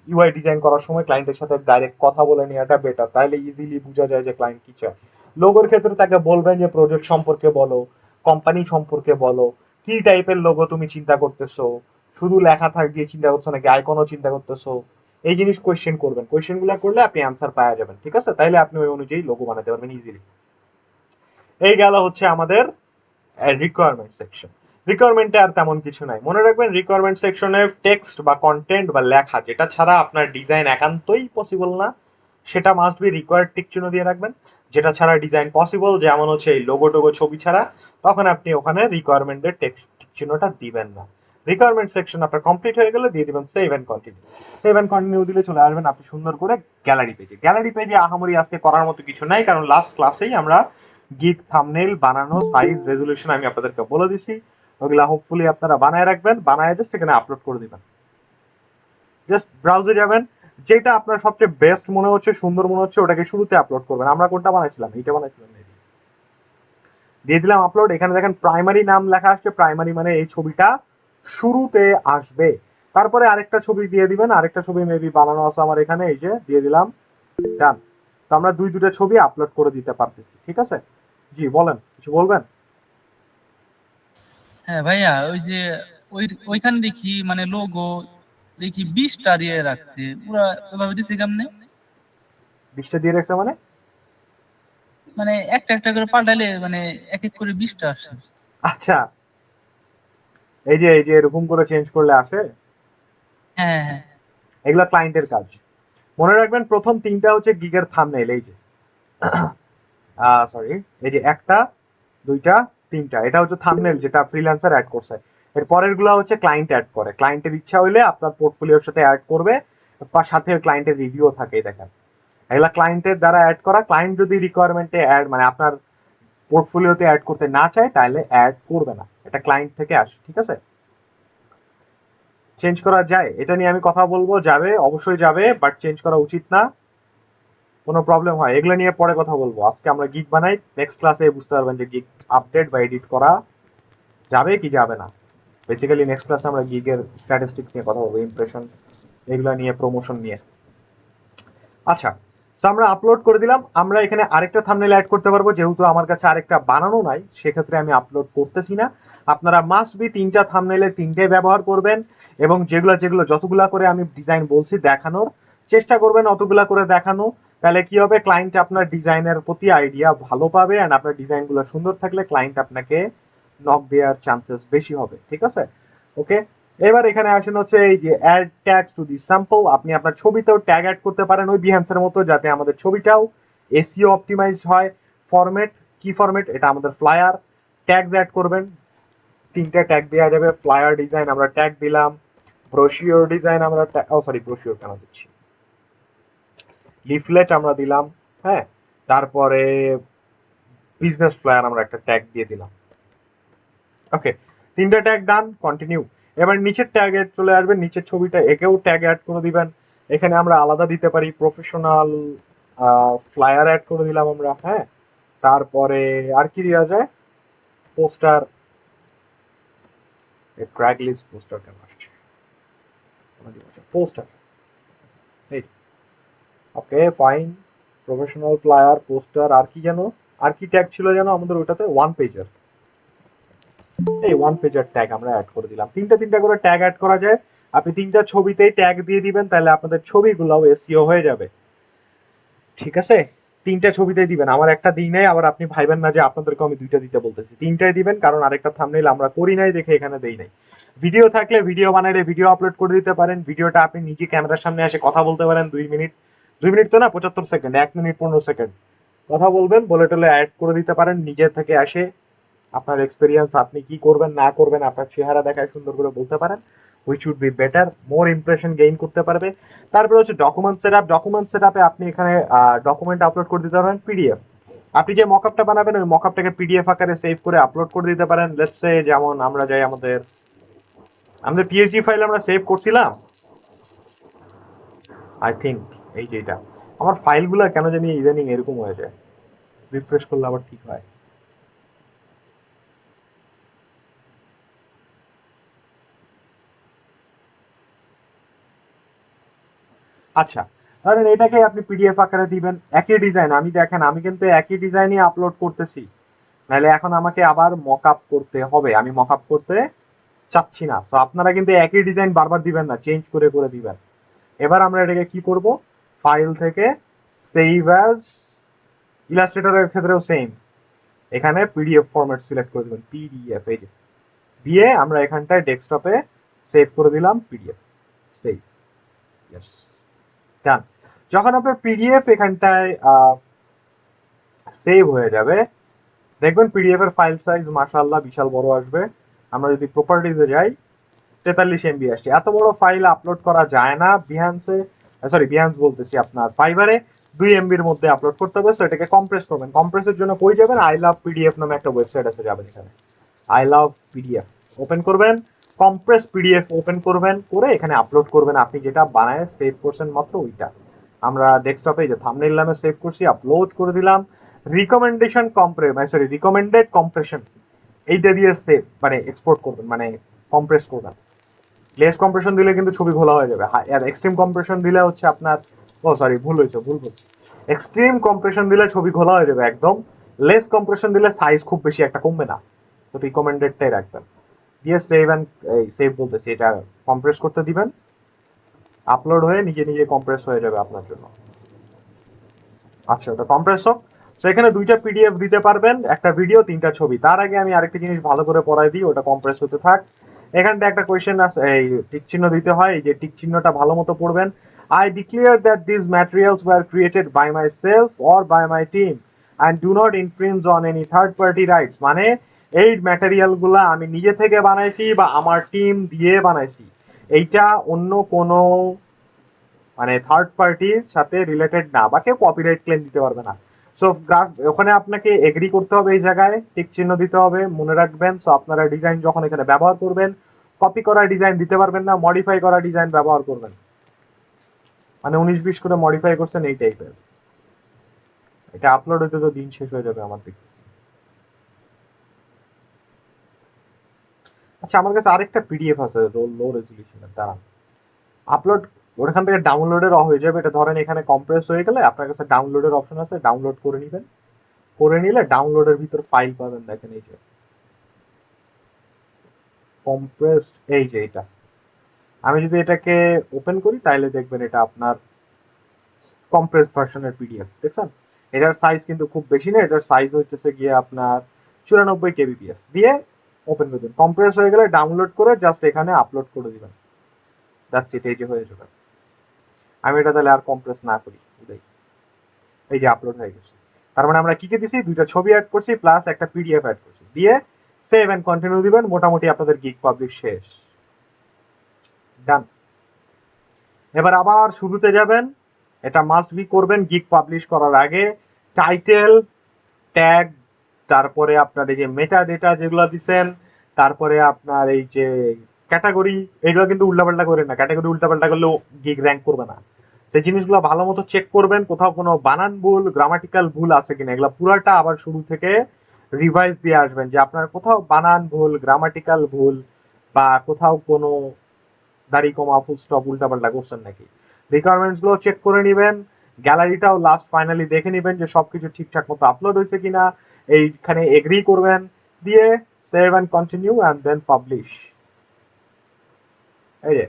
ইউআই ডিজাইন করার সময় ক্লায়েন্টের সাথে ডাইরেক্ট কথা বলে নেওয়াটা বেটার, তাহলে ইজিলি বোঝা যায় যে ক্লায়েন্ট কি চায়। লোগোর ক্ষেত্রে তাকে বলবেন যে প্রজেক্ট সম্পর্কে বলো, কোম্পানি সম্পর্কে বলো, কি টাইপের লোগো তুমি চিন্তা করতেছো, শুধু লেখা থাক দিয়ে চিন্তা করছো নাকি আইকনও চিন্তা করতেছো, এই জিনিস কোয়েশ্চেন করবেন। কোয়েশ্চেন গুলো করলে আপনি অ্যান্সার পাওয়া যাবেন, ঠিক আছে। তাইলে আপনি ওই অনুযায়ী লোগো বানাতে পারবেন ইজিলি। এই গেল হচ্ছে আমাদের রিকোয়ারমেন্ট সেকশন। রিকোয়ারমেন্টে আর তেমন কিছু নাই, মনে রাখবেন রিকোয়ারমেন্ট সেকশনে টেক্সট বা কন্টেন্ট বা লেখা যেটা ছাড়া আপনার ডিজাইন একান্তই পসিবল না, সেটা মাস্ট বি রিকোয়ার্ড টিক চিহ্ন দিয়ে রাখবেন। যেটা ছাড়া ডিজাইন পসিবল, যেমন হচ্ছে এই লোগো টোগো ছবি ছাড়া, তখন আপনি ওখানে রিকোয়ারমেন্টের টেক্সট টিক চিহ্নটা দিবেন না। রিকোয়ারমেন্ট সেকশন আপনার কমপ্লিট হয়ে গেলে দিয়ে দিবেন save and continue. Save and continue দিলে চলে আসবেন আপনি সুন্দর করে গ্যালারি পেজে। গ্যালারি পেজে আহামরি আজকে করার মতো কিছু নাই, কারণ লাস্ট ক্লাসেই আমরা গিগ থাম্বনেইল বানানো, সাইজ, রেজুলেশন আমি আপনাদেরকে বলে দিছি। ওগুলা হোপফুলি আপনারা বানায় রাখবেন, বানায় জাস্ট এখানে আপলোড করে দিবেন। জাস্ট ব্রাউজে যাবেন, যেটা আপনার সবচেয়ে বেস্ট মনে হচ্ছে, সুন্দর মনে হচ্ছে, ওটাকে শুরুতে আপলোড করবেন। আমরা কোনটা বানাইছিলাম, এইটা বানাইছিলাম, দিয়ে দিলাম আপলোড। এখানে দেখেন প্রাইমারি নাম লেখা আসছে, প্রাইমারি মানে এই ছবিটা শুরুতে আসবে। তারপরে আরেকটা ছবি দিয়ে দিবেন, আরেকটা ছবি মেবি বানানো আছে আমার এখানে, এই যে দিয়ে দিলাম, ডান। তো আমরা দুইটা ছবি আপলোড করে দিতে পারতেছি, ঠিক আছে। জি বলেন, কিছু বলবেন? হ্যাঁ ভাইয়া, ওই যে ওইখানে দেখি মানে লোগো দেখি 20টা দিয়ে রাখছে, পুরা ওইভাবে দিছে কেমনে? 20টা দিয়ে রাখছে মানে? মানে একটা একটা করে পাল্টাইলে মানে এক এক করে 20টা আসে। আচ্ছা, এই যে এরকম করে চেঞ্জ করলে আসে, হ্যাঁ হ্যাঁ। এগুলা ক্লায়েন্টের কাজ। মনে রাখবেন প্রথম তিনটা হচ্ছে গিগের থাম্বনেইল, এই যে সরি, এই যে একটা, দুইটা, তিনটা, এটা হচ্ছে থাম্বনেইল যেটা ফ্রিল্যান্সার অ্যাড করছে। এর পরের গুলা হচ্ছে ক্লায়েন্ট অ্যাড করে, ক্লায়েন্টের ইচ্ছা হইলে আপনার পোর্টফোলিওর সাথে অ্যাড করবে, বা সাথে ক্লায়েন্টের রিভিউ থাকে, দেখেন এগুলা ক্লায়েন্টের দ্বারা অ্যাড করা। ক্লায়েন্ট যদি রিকোয়ারমেন্টে অ্যাড মানে আপনার পোর্টফোলিওতে অ্যাড করতে না চায়, তাহলে অ্যাড করবে না, এটা ক্লায়েন্ট থেকে আসে, ঠিক আছে। চেঞ্জ করা যায়, এটা নিয়ে আমি কথা বলবো, যাবে অবশ্যই যাবে, বাট চেঞ্জ করা উচিত না, কোনো প্রবলেম হয় এগুলো নিয়ে পরে কথা বলবো। আজকে আমরা গিগ বানাই, নেক্সট ক্লাসে বুঝতে পারবেন যে গিগ আপডেট বা এডিট করা যাবে কি যাবে না। বেসিক্যালি নেক্সট ক্লাসে আমরা গিগের স্ট্যাটিস্টিক্স নিয়ে কথা বলবো, ইমপ্রেশন এগুলো নিয়ে, প্রমোশন নিয়ে। আচ্ছা, সো আমরা আপলোড করে দিলাম। আমরা এখানে আরেকটা থাম্বনেল অ্যাড করতে পারবো, যেহেতু আমার কাছে আরেকটা বানানো নাই, সেক্ষেত্রে আমি আপলোড করতেছি না। আপনারা মাস্ট বি তিনটা থাম্বনেলের তিনটে ব্যবহার করবেন, এবং যেগুলো যেগুলো যতগুলা করে আমি ডিজাইন বলছি দেখানোর চেষ্টা করবেন, অতগুলা করে দেখানো। তাহলে কি হবে, ক্লায়েন্ট আপনার ডিজাইনের প্রতি আইডিয়া ভালো পাবে, এন্ড আপনার ডিজাইনগুলো সুন্দর থাকলে ক্লায়েন্ট আপনাকে নক দেওয়ার চান্সেস বেশি হবে, ঠিক আছে। ওকে, এবার এখানে আসেন হচ্ছে এই যে add tags to the sample, আপনি আপনার ছবিতেও ট্যাগ অ্যাড করতে পারেন ওই বিহান্সের মতো, যাতে আমাদের ছবিটাও এসইও অপটিমাইজড হয়। ফরম্যাট, কি ফরম্যাট, এটা আমাদের ফ্লায়ার। ট্যাগস অ্যাড করবেন, 3টা ট্যাগ দেওয়া যাবে। ফ্লায়ার ডিজাইন আমরা ট্যাগ দিলাম, ব্রোশিওর ডিজাইন আমরা ব্রোশিওর কেন দিচ্ছি, লিফলেট আমরা দিলাম, হ্যাঁ। তারপরে বিজনেস ফ্লায়ার আমরা একটা ট্যাগ দিয়ে দিলাম। ওকে, 3টা ট্যাগ ডান, কন্টিনিউ। এবার নিচের ট্যাগে চলে আসবেন, নিচের ছবিটা একেও ট্যাগ অ্যাড করে দিবেন। এখানে আমরা আলাদা দিতে পারি, প্রফেশনাল ফ্লায়ার অ্যাড করে দিলাম আমরা, হ্যাঁ। তারপরে আর কি দেওয়া যায়, পোস্টার, ক্র্যাগ লিস্ট পোস্টার কেন আসছে, পোস্টার, এই, okay fine. Professional flyer, poster, আর কি যেন, আর কি ট্যাগ ছিল যেন আমাদের ওটাতে, ওয়ান পেজার, এই ওয়ান পেজার ট্যাগ আমরা অ্যাড করে দিলাম। 3টা করে ট্যাগ অ্যাড করা যায়। আপনি 3টা ছবিতেই ট্যাগ দিয়ে দিবেন, তাহলে আপনাদের ছবিগুলোও এসইও হয়ে যাবে, ঠিক আছে। 3টা ছবিতেই দিবেন, আমার একটা দিই নাই, আবার আপনি ভাইবেন না যে আপনাদেরকে আমি 2টা দিতে বলতেছি, 3টাই দিবেন, কারণ আরেকটা থাম্বনেইল আমরা করি নাই দেখে এখানে দেই নাই। ভিডিও থাকলে ভিডিও বানাইলে ভিডিও আপলোড করে দিতে পারেন, ভিডিওটা আপনি নিজে ক্যামেরার সামনে এসে কথা বলতে পারেন 2 মিনিট, 2 মিনিট তো না, 75 সেকেন্ড, 1 মিনিট 15 সেকেন্ড কথা বলবেন, বলে টলে অ্যাড করে দিতে পারেন নিজে থেকে আসে। আপনার এক্সপিরিয়েন্স, আপনি কি করবেন না করবেন, আপনার চেহারা দেখায় সুন্দর করে বলতে পারেন, which would be better, more impression gain করতে পারবে। তারপরে হচ্ছে ডকুমেন্ট সেটআপ, ডকুমেন্ট সেটআপে আপনি এখানে ডকুমেন্ট আপলোড করে দিতে পারেন পিডিএফ। আপনি যে মকআপটা বানাবেন ওই মকআপটাকে পিডিএফ আকারে সেভ করে আপলোড করে দিতে পারেন। লেটস সে যেমন আমরা যাই আমাদের পিএইচডি ফাইল আমরা সেভ করছিলাম, আই থিঙ্ক এই যে এটা, আমার ফাইলগুলো কেন জানি ইদানিং এরকম হয়ে যায়, রিফ্রেশ করলে আবার ঠিক হয়। আচ্ছা, ধরেন এটাকে আপনি পিডিএফ আকারে দিবেন, একই ডিজাইন, আমি দেখেন আমি কিন্তু একই ডিজাইনই আপলোড করতেছি, নাহলে এখন আমাকে আবার মকআপ করতে হবে, আমি মকআপ করতে চাচ্ছি না। তো আপনারা কিন্তু একই ডিজাইন বারবার দিবেন না, চেঞ্জ করে করে দিবেন। এবার আমরা এটাকে কি করব, ফাইল থেকে সেভ অ্যাজ, ইলাস্ট্রেটরের ক্ষেত্রেও সেম, এখানে পিডিএফ ফরম্যাট সিলেক্ট করে দিবেন, পিডিএফ এই যে দিয়ে আমরা এখানটায় ডেস্কটপে সেভ করে দিলাম পিডিএফ, সেভ, ইয়েস, ডান। যখন আপনার পিডিএফ এখানটায় সেভ হয়ে যাবে, দেখবেন পিডিএফ এর ফাইল সাইজ মাশাআল্লাহ বিশাল বড় আসবে। আমরা যদি প্রপার্টিজে যাই, 43 এমবি আসছে। এত বড় ফাইল আপলোড করা যায় না বিহান্সে, বিহান্স বলতেছি, আপনার ফাইবারে 2 এমবির মধ্যে আপলোড করতে হবে। সো এটাকে কম্প্রেস করবেন, কম্প্রেসের জন্য কই যাবেন, আই লাভ পিডিএফ নামে একটা ওয়েবসাইট আছে, যাবেন এখানে, আই লাভ পিডিএফ ওপেন করবেন, কম্প্রেস পিডিএফ ওপেন করবেন, করে এখানে আপলোড করবেন আপনি যেটা বানায় সেভ করছেন মাত্র ওইটা। আমরা ডেস্কটপে যে থাম্বনেইল নামে সেভ করছি, আপলোড করে দিলাম। রিকমেন্ডেড কম্প্রেশন এইটা দিয়ে সেভ মানে এক্সপোর্ট করবেন, মানে কম্প্রেস করবেন। লেস কম্প্রেশন দিলে কিন্তু ছবি ঘোলা হয়ে যাবে, আর এক্সট্রিম কম্প্রেশন দিলে হচ্ছে আপনার, ভুল বলছি, এক্সট্রিম কম্প্রেশন দিলে ছবি ঘোলা হয়ে যাবে একদম। লেস কম্প্রেশন দিলে সাইজ খুব বেশি একটা কমবে না, তো রিকমেন্ডেডটাই রাখবেন। দিয়ে সেভ অ্যান্ড সেভ বলতেছি, এটা কম্প্রেস করতে দিবেন, আপলোড হয়ে নিজে নিজে কম্প্রেস হয়ে যাবে আপনার জন্য। আচ্ছা, ওটা কম্প্রেস হোক। সো এখানে 2টা পিডিএফ দিতে পারবেন, একটা ভিডিও 3টা ছবি। তার আগে আমি আরেকটা জিনিস ভালো করে পড়াই দিই, ওটা কম্প্রেস হতে থাক। এখানটা একটা কোয়েশ্চেন আছে, এই টিক চিহ্ন দিতে হয়, এই যে টিক চিহ্নটা ভালো মতো পড়বেন। I declare that this materials were created by myself or by my team and do not infringe on any third party rights, মানে এই ম্যাটেরিয়াল গুলা আমি নিজে থেকে বানাইছি বা আমার টিম দিয়ে বানাইছি, এইটা অন্য কোনো মানে থার্ড পার্টির সাথে রিলেটেড না, বা কেউ কপিরাইট ক্লেম দিতে পারবে না। সো ওখানে আপনাকে এগ্রি করতে হবে, এই জায়গায় টিক চিহ্ন দিতে হবে, মনে রাখবেন। সো আপনারা ডিজাইন যখন এখানে ব্যবহার করবেন, কপি করা ডিজাইন দিতে পারবেন না, মডিফাই করা ডিজাইন ব্যবহার করবেন, মানে 19-20 করে মডিফাই করছেন এই টাইপের। এটা আপলোড হইতে তো দিন শেষ হয়ে যাবে আমার দেখতেছি। আচ্ছা, আমার কাছে আরেকটা পিডিএফ আছে লো রেজলিউশনের, দাঁড়ান আপলোড, ওখান থেকে ডাউনলোডের হয়ে যাবে। এটা ধরেন এখানে কম্প্রেস হয়ে গেলে আপনার কাছে ডাউনলোডের অপশন আছে, ডাউনলোড করে নেবেন, করে নিলে ডাউনলোডের ভিতর ফাইল পাবেন, দেখেন এই যে কম্প্রেসড, এই যে এটা। আমি যদি এটাকে ওপেন করি তাহলে দেখবেন এটা আপনার কম্প্রেসড ভার্সনের পিডিএফ, দেখছেন। এটার সাইজ কিন্তু খুব বেশি না, এটার সাইজ হইতেছে গিয়ে আপনার 94 কেবিপিএস। দিয়ে ওপেন করে দিন। কম্প্রেস হয়ে গেলে ডাউনলোড করে জাস্ট এখানে আপলোড করে দিবেন। দ্যাটস ইট, এই যে হয়ে যাবে। আমি এটা তাহলে আর কম্প্রেস না করি, এই যে আপলোড হয়ে গেছে। তার মানে আমরা কি কি দিছি, দুইটা ছবি অ্যাড করছি প্লাস একটা পিডিএফ অ্যাড করছি, দিয়ে সেভ এন্ড কন্টিনিউ দিবেন। মোটামুটি আপনাদের গিগ পাবলিশ শেষ, ডান। এবার আবার শুরুতে যাবেন, এটা মাস্ট বি করবেন গিগ পাবলিশ করার আগে। টাইটেল, ট্যাগ, তারপরে আপনার এই যে মেটা ডেটা যেগুলো দিছেন, তারপরে আপনার এই যে ক্যাটাগরি, এগুলো কিন্তু উল্টাপাল্টা করেন না। ক্যাটাগরি উল্টাপাল্টা করলেও গিগ র্যাঙ্ক করবে না। সেই জিনিসগুলো ভালো মতো চেক করবেন, কোথাও কোনো বানান ভুল, গ্রামাটিক্যাল ভুল আছে কিনা, এগুলো পুরাটা আবার শুরু থেকে রিভাইজ দিয়ে আসবেন, যে আপনার কোথাও বানান ভুল, গ্রামাটিক্যাল ভুল, বা কোথাও কোনো দাড়ি কমা ফুল স্টপ উল্টাপাল্টা করছেন নাকি। রিকোয়ারমেন্টস গুলো চেক করে নিবেন, গ্যালারিটাও লাস্ট ফাইনালি দেখে নিবেন যে সবকিছু ঠিকঠাক মতো আপলোড হয়েছে কিনা, এইখানে এগ্রি করবেন, দিয়ে save and continue and then publish. এই যে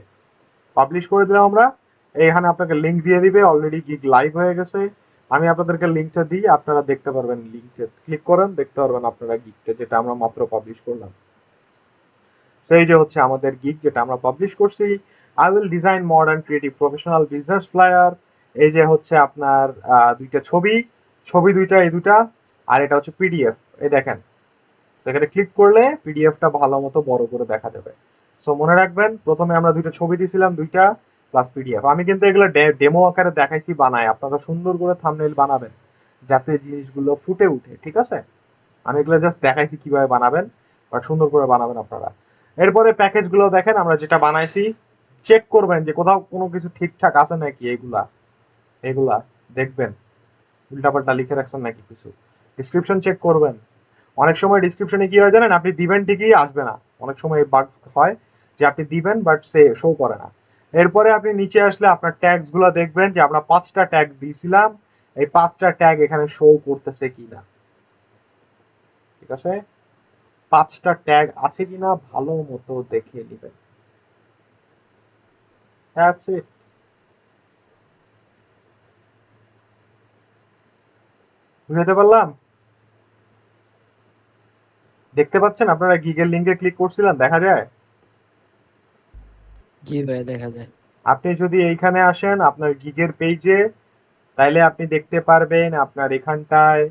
পাবলিশ করে দিলাম আমরা। এখানে আপনাকে লিংক দিয়ে দিবে, অলরেডি গিগ লাইভ হয়ে গেছে। আমি আপনাদেরকে লিংকটা দিই, আপনারা দেখতে পারবেন, লিংকে ক্লিক করেন, দেখতে পারবেন আপনারা গিগটা যেটা আমরা মাত্র পাবলিশ করলাম। সেই যে হচ্ছে আমাদের গিগ যেটা আমরা পাবলিশ করছি। I will design modern creative professional business flyer. এই যে হচ্ছে আপনার দুইটা ছবি, ছবি দুইটা, এই দুটা, আর এটা হচ্ছে পিডিএফ। এই দেখেন, সেখানে ক্লিক করলে পিডিএফটা ভালো মতো বড় করে দেখা যাবে। সো মনে রাখবেন, প্রথমে আমরা দুইটা ছবি দিয়েছিলাম, দুইটা প্লাস পিডিএফ। আমি কিন্তু এগুলো ডেমো আকারে দেখাইছি বানাই, আপনারা সুন্দর করে থাম্বনেইল বানাবেন যাতে জিনিসগুলো ফুটে উঠে, ঠিক আছে। আমি এগুলো জাস্ট দেখাইছি কিভাবে বানাবেন, বাট সুন্দর করে বানাবেন আপনারা। এরপরে প্যাকেজগুলো দেখেন আমরা যেটা বানাইছি, চেক করবেন যে কোথাও কোনো কিছু ঠিকঠাক আছে নাকি। এগুলা এগুলা দেখবেন উল্টাপাল্টা লিখে রাখছেন নাকি কিছু। ডিসক্রিপশন চেক করবেন। অনেক সময় ডিসক্রিপশনে কি হয় জানেন, আপনি দিবেন ঠিকই আসবে না। অনেক সময় বাগস হয় যে আপনি দিবেন বাট সে শো করে না। এরপরে আপনি নিচে আসলে আপনার ট্যাগস গুলো দেখবেন যে আমরা 5টা ট্যাগ দিয়েছিলাম, এই 5টা ট্যাগ এখানে শো করতেছে কিনা, ঠিক আছে। 5টা ট্যাগ আছে কিনা ভালো মতো দেখে নেবেন। আছে, বুঝতে পারলাম। দেখতে পাচ্ছেন আপনারা, গিগের লিঙ্কে ক্লিক করছিলেন, দেখা যায়। জি ভাই, দেখা যায়। আপনি যদি এইখানে আসেন আপনার গিগের পেজে, তাইলে আপনি দেখতে পারবেন আপনার এখানটায়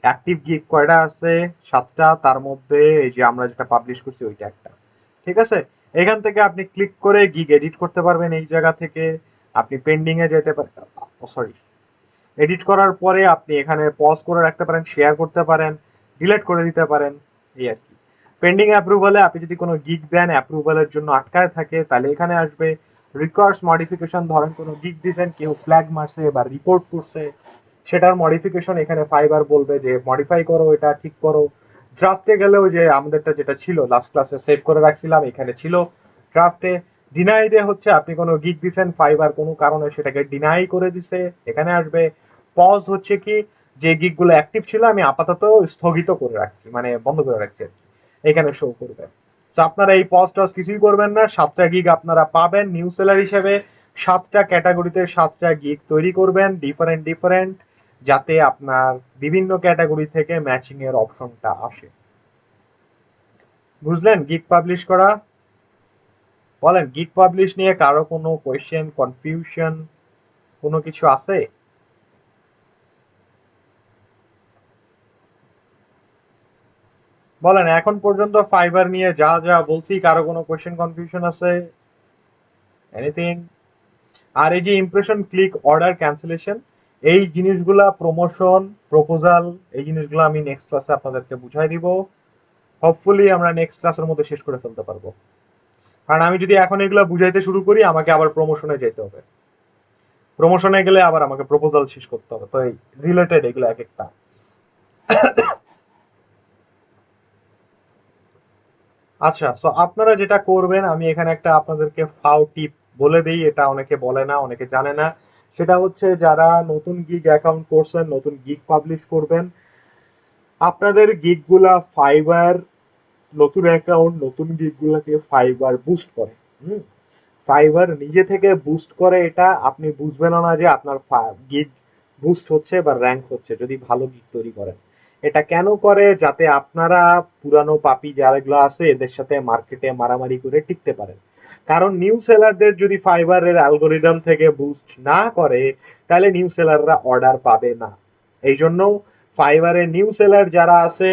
অ্যাক্টিভ গিগ কয়টা আছে, 7টা। তার মধ্যে এই যে আমরা যেটা পাবলিশ করছি ওইটা একটা, ঠিক আছে। এখান থেকে আপনি ক্লিক করে গিগ এডিট করতে পারবেন। এই জায়গা থেকে আপনি পেন্ডিং এ যেতে পারেন, সরি, এডিট করার পরে আপনি এখানে পজ করে রাখতে পারেন, শেয়ার করতে পারেন, ডিলিট করে দিতে পারেন, এই আর কি। পেন্ডিং অ্যাপ্রুভালে আপনি যদি কোনো গিগ দেন, অ্যাপ্রুভালের জন্য আটকায় থাকে, তাহলে এখানে আসবে রিকোয়ার্স মডিফিকেশন। ধরেন কোনো গিগ দিয়েছেন, কেউ ফ্ল্যাগ মারছে বা রিপোর্ট করছে, সেটার মডিফিকেশন এখানে ফাইবার বলবে যে মডিফাই করো, এটা ঠিক করো। ড্রাফটে গেলেও যে আমাদেরটা যেটা ছিল লাস্ট ক্লাসে সেভ করে রাখছিলাম, এখানে ছিল ড্রাফটে। ডিনাই ডে হচ্ছে আপনি কোনো গিগ দিছেন, ফাইবার কোনো কারণে সেটাকে ডিনাই করে দিছে, এখানে আসবে। পজ হচ্ছে কি, যে গিগ গুলো অ্যাক্টিভ ছিল আমি আপাতত স্থগিত করে রাখছি, মানে বন্ধ করে রাখছি, এখানে শো করবে। তো আপনারা এই পজ টজ কিছুই করবেন না। 7টা গিগ আপনারা পাবেন নিউ সেলার হিসেবে। 7টা ক্যাটাগরিতে 7টা গিগ তৈরি করবেন, ডিফারেন্ট ডিফারেন্ট, যাতে আপনার বিভিন্ন ক্যাটাগরি থেকে ম্যাচিং এর অপশনটা আসে। বুঝলেন গিগ পাবলিশ করা? বলেন, গিগ পাবলিশ নিয়ে কারো কোনো কোয়েশ্চেন, কনফিউশন, কোনো কিছু আছে? বলেন, এখন পর্যন্ত ফাইবার নিয়ে যা যা বলছি কারো কোনো কোয়েশ্চেন, কনফিউশন আছে? এনিথিং? আর এই যে ইমপ্রেশন, ক্লিক, অর্ডার, ক্যান্সেলেশন, এই জিনিসগুলা, প্রমোশন, প্রপোজাল, এই জিনিসগুলো আমি নেক্সট ক্লাসে আপনাদেরকে বুঝাই দিব। হোপফুলি আমরা নেক্সট ক্লাসের মধ্যে শেষ করে ফেলতে পারবো। কারণ আমি যদি এখন এগুলো বুঝাইতে শুরু করি, আমাকে আবার প্রমোশনে যেতে হবে। প্রমোশনে গেলে আবার আমাকে প্রপোজাল শেষ করতে হবে। তো এই রিলেটেড এগুলো এক একটা। আচ্ছা, সো আপনারা যেটা করবেন, আমি এখানে একটা আপনাদেরকে ফাও টিপ বলে দিই, এটা অনেকে বলে না, অনেকে জানে না। সেটা হচ্ছে, যারা নতুন গিগ অ্যাকাউন্ট করছেন, নতুন গিগ পাবলিশ করবেন, আপনাদের গিগ গুলা ফাইবার, নতুন অ্যাকাউন্ট নতুন গিগ গুলাকে ফাইবার বুস্ট করে। ফাইবার নিজে থেকে বুস্ট করে, এটা আপনি বুঝবেন না যে আপনার গিগ বুস্ট হচ্ছে বা র্যাঙ্ক হচ্ছে যদি ভালো গিগ তৈরি করেন। এটা কেন করে? যাতে আপনারা পুরানো পাপি যারাগুলো আছে এদের সাথে মার্কেটে মারামারি করে টিকতে পারেন। কারণ নিউ সেলারদের যদি ফাইবারের অ্যালগোরিদম থেকে বুস্ট না করে, তাহলে নিউ সেলাররা অর্ডার পাবে না। এই জন্য ফাইবারের নিউ সেলার যারা আছে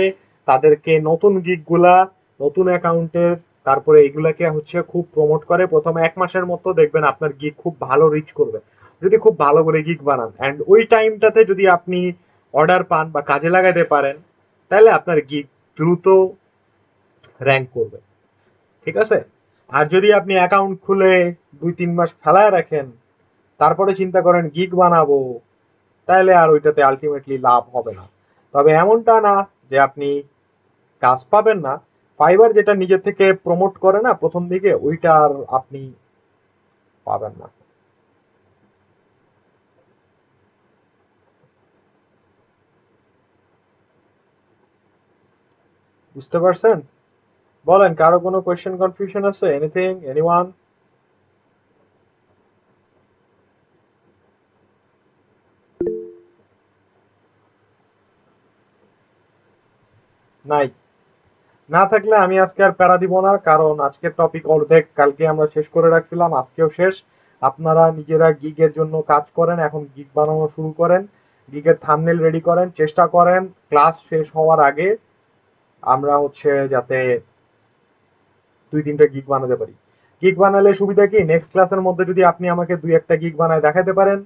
তাদেরকে নতুন গিগগুলা, নতুন অ্যাকাউন্টের, তারপরে এগুলাকে হচ্ছে খুব প্রমোট করে। প্রথমে 1 মাসের মতো দেখবেন আপনার গিগ খুব ভালো রিচ করবে, যদি খুব ভালো করে গিগ বানান। অ্যান্ড ওই টাইমটাতে যদি আপনি অর্ডার পান বা কাজে লাগাতে পারেন, তাহলে আপনার গিগ দ্রুত র্যাঙ্ক করবে। ঠিক আছে? আর যদি আপনি অ্যাকাউন্ট খুলে 2-3 মাস ফেলায় রাখেন, তারপরে চিন্তা করেন গিগ বানাবো, তাহলে আর ওইটাতে আলটিমেটলি লাভ হবে না। তবে এমনটা না যে আপনি কাজ পাবেন না। ফাইবার যেটা নিজে থেকে প্রমোট করে না প্রথম দিকে, ওইটা আর আপনি পাবেন না। বুঝতে পারছেন? বলেন, কারো কোনো কোয়েশ্চেন কনফিউশন আছে? Anything, anyone? নাই? না থাকলে আমি আজকে আর প্যারা দিব না, কারণ আজকের টপিক অর্ধেক কালকে আমরা শেষ করে রাখছিলাম, আজকেও শেষ। আপনারা নিজেরা গিগের জন্য কাজ করেন, এখন গিগ বানানো শুরু করেন, গিগের থাম্বনেল রেডি করেন, চেষ্টা করেন ক্লাস শেষ হওয়ার আগে আমরা হচ্ছে যাতে 2-3টা গিগ বানাতে পারি। গিগ বানালে সুবিধা কি, নেক্সট ক্লাসের মধ্যে যদি আপনি আমাকে 2-1টা গিগ বানায় দেখাতে পারেন,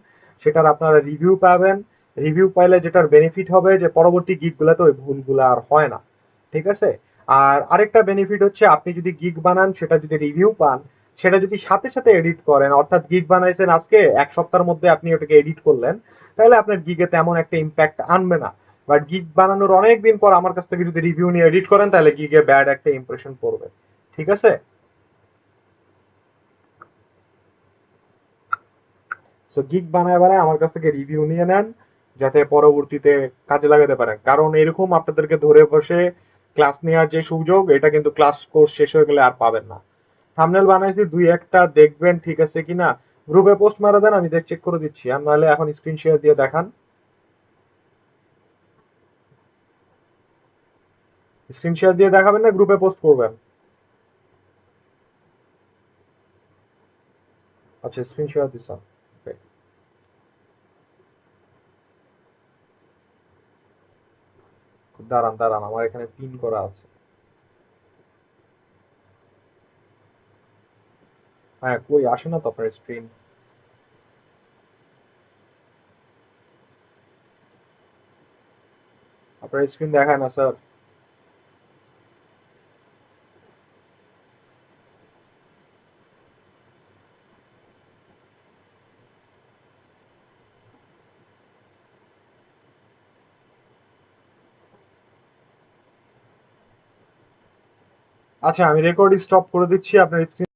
সেটার আপনারা রিভিউ পাবেন। রিভিউ পাইলে যেটার বেনিফিট হবে যে পরবর্তী গিগগুলোতে ওই ভুলগুলো আর হয় না। ঠিক আছে? আর আরেকটা বেনিফিট হচ্ছে, আপনি যদি গিগ বানান, সেটা যদি রিভিউ পান, সেটা যদি সাথে সাথে এডিট করেন, অর্থাৎ গিগ বানাইছেন আজকে, 1 সপ্তাহের মধ্যে আপনি ওটাকে এডিট করলেন, তাহলে আপনার গিগে তেমন একটা ইম্প্যাক্ট আনবে না। বাট গিগ বানানোর অনেক দিন পর আমার কাছ থেকে যদি রিভিউ নিয়ে এডিট করেন, তাহলে গিগে ব্যাড একটা ইমপ্রেশন পড়বে। ঠিক আছে? সো গিগ বানায় বানায় আমার কাছ থেকে রিভিউ নিয়ে নেন, যাতে পরবর্তীতে কাজে লাগাতে পারেন। কারণ এরকম আপনাদেরকে ধরে বসে ক্লাস নেওয়ার যে সুযোগ, এটা কিন্তু ক্লাস কোর্স শেষ হয়ে গেলে আর পাবেন না। থাম্বনেল বানাইছি 2-1টা, দেখবেন ঠিক আছে কিনা। গ্রুপে পোস্ট মারা দেন, আমি চেক করে দিচ্ছি। আর নাহলে এখন স্ক্রিন শেয়ার দিয়ে দেখান। স্ক্রিন শেয়ার দিয়ে দেখাবেন না গ্রুপে পোস্ট করবেন? আচ্ছা, স্ক্রিন শেয়ার দিচ্ছেন। দাঁড়ান দাঁড়ান, আমার এখানে পিন করা আছে। হ্যাঁ, কই আসে না তো আপনার স্ক্রিন। আপনার স্ক্রিন দেখায় না স্যার। আচ্ছা, আমি রেকর্ড স্টপ করে দিচ্ছি, আপনার স্ক্রিন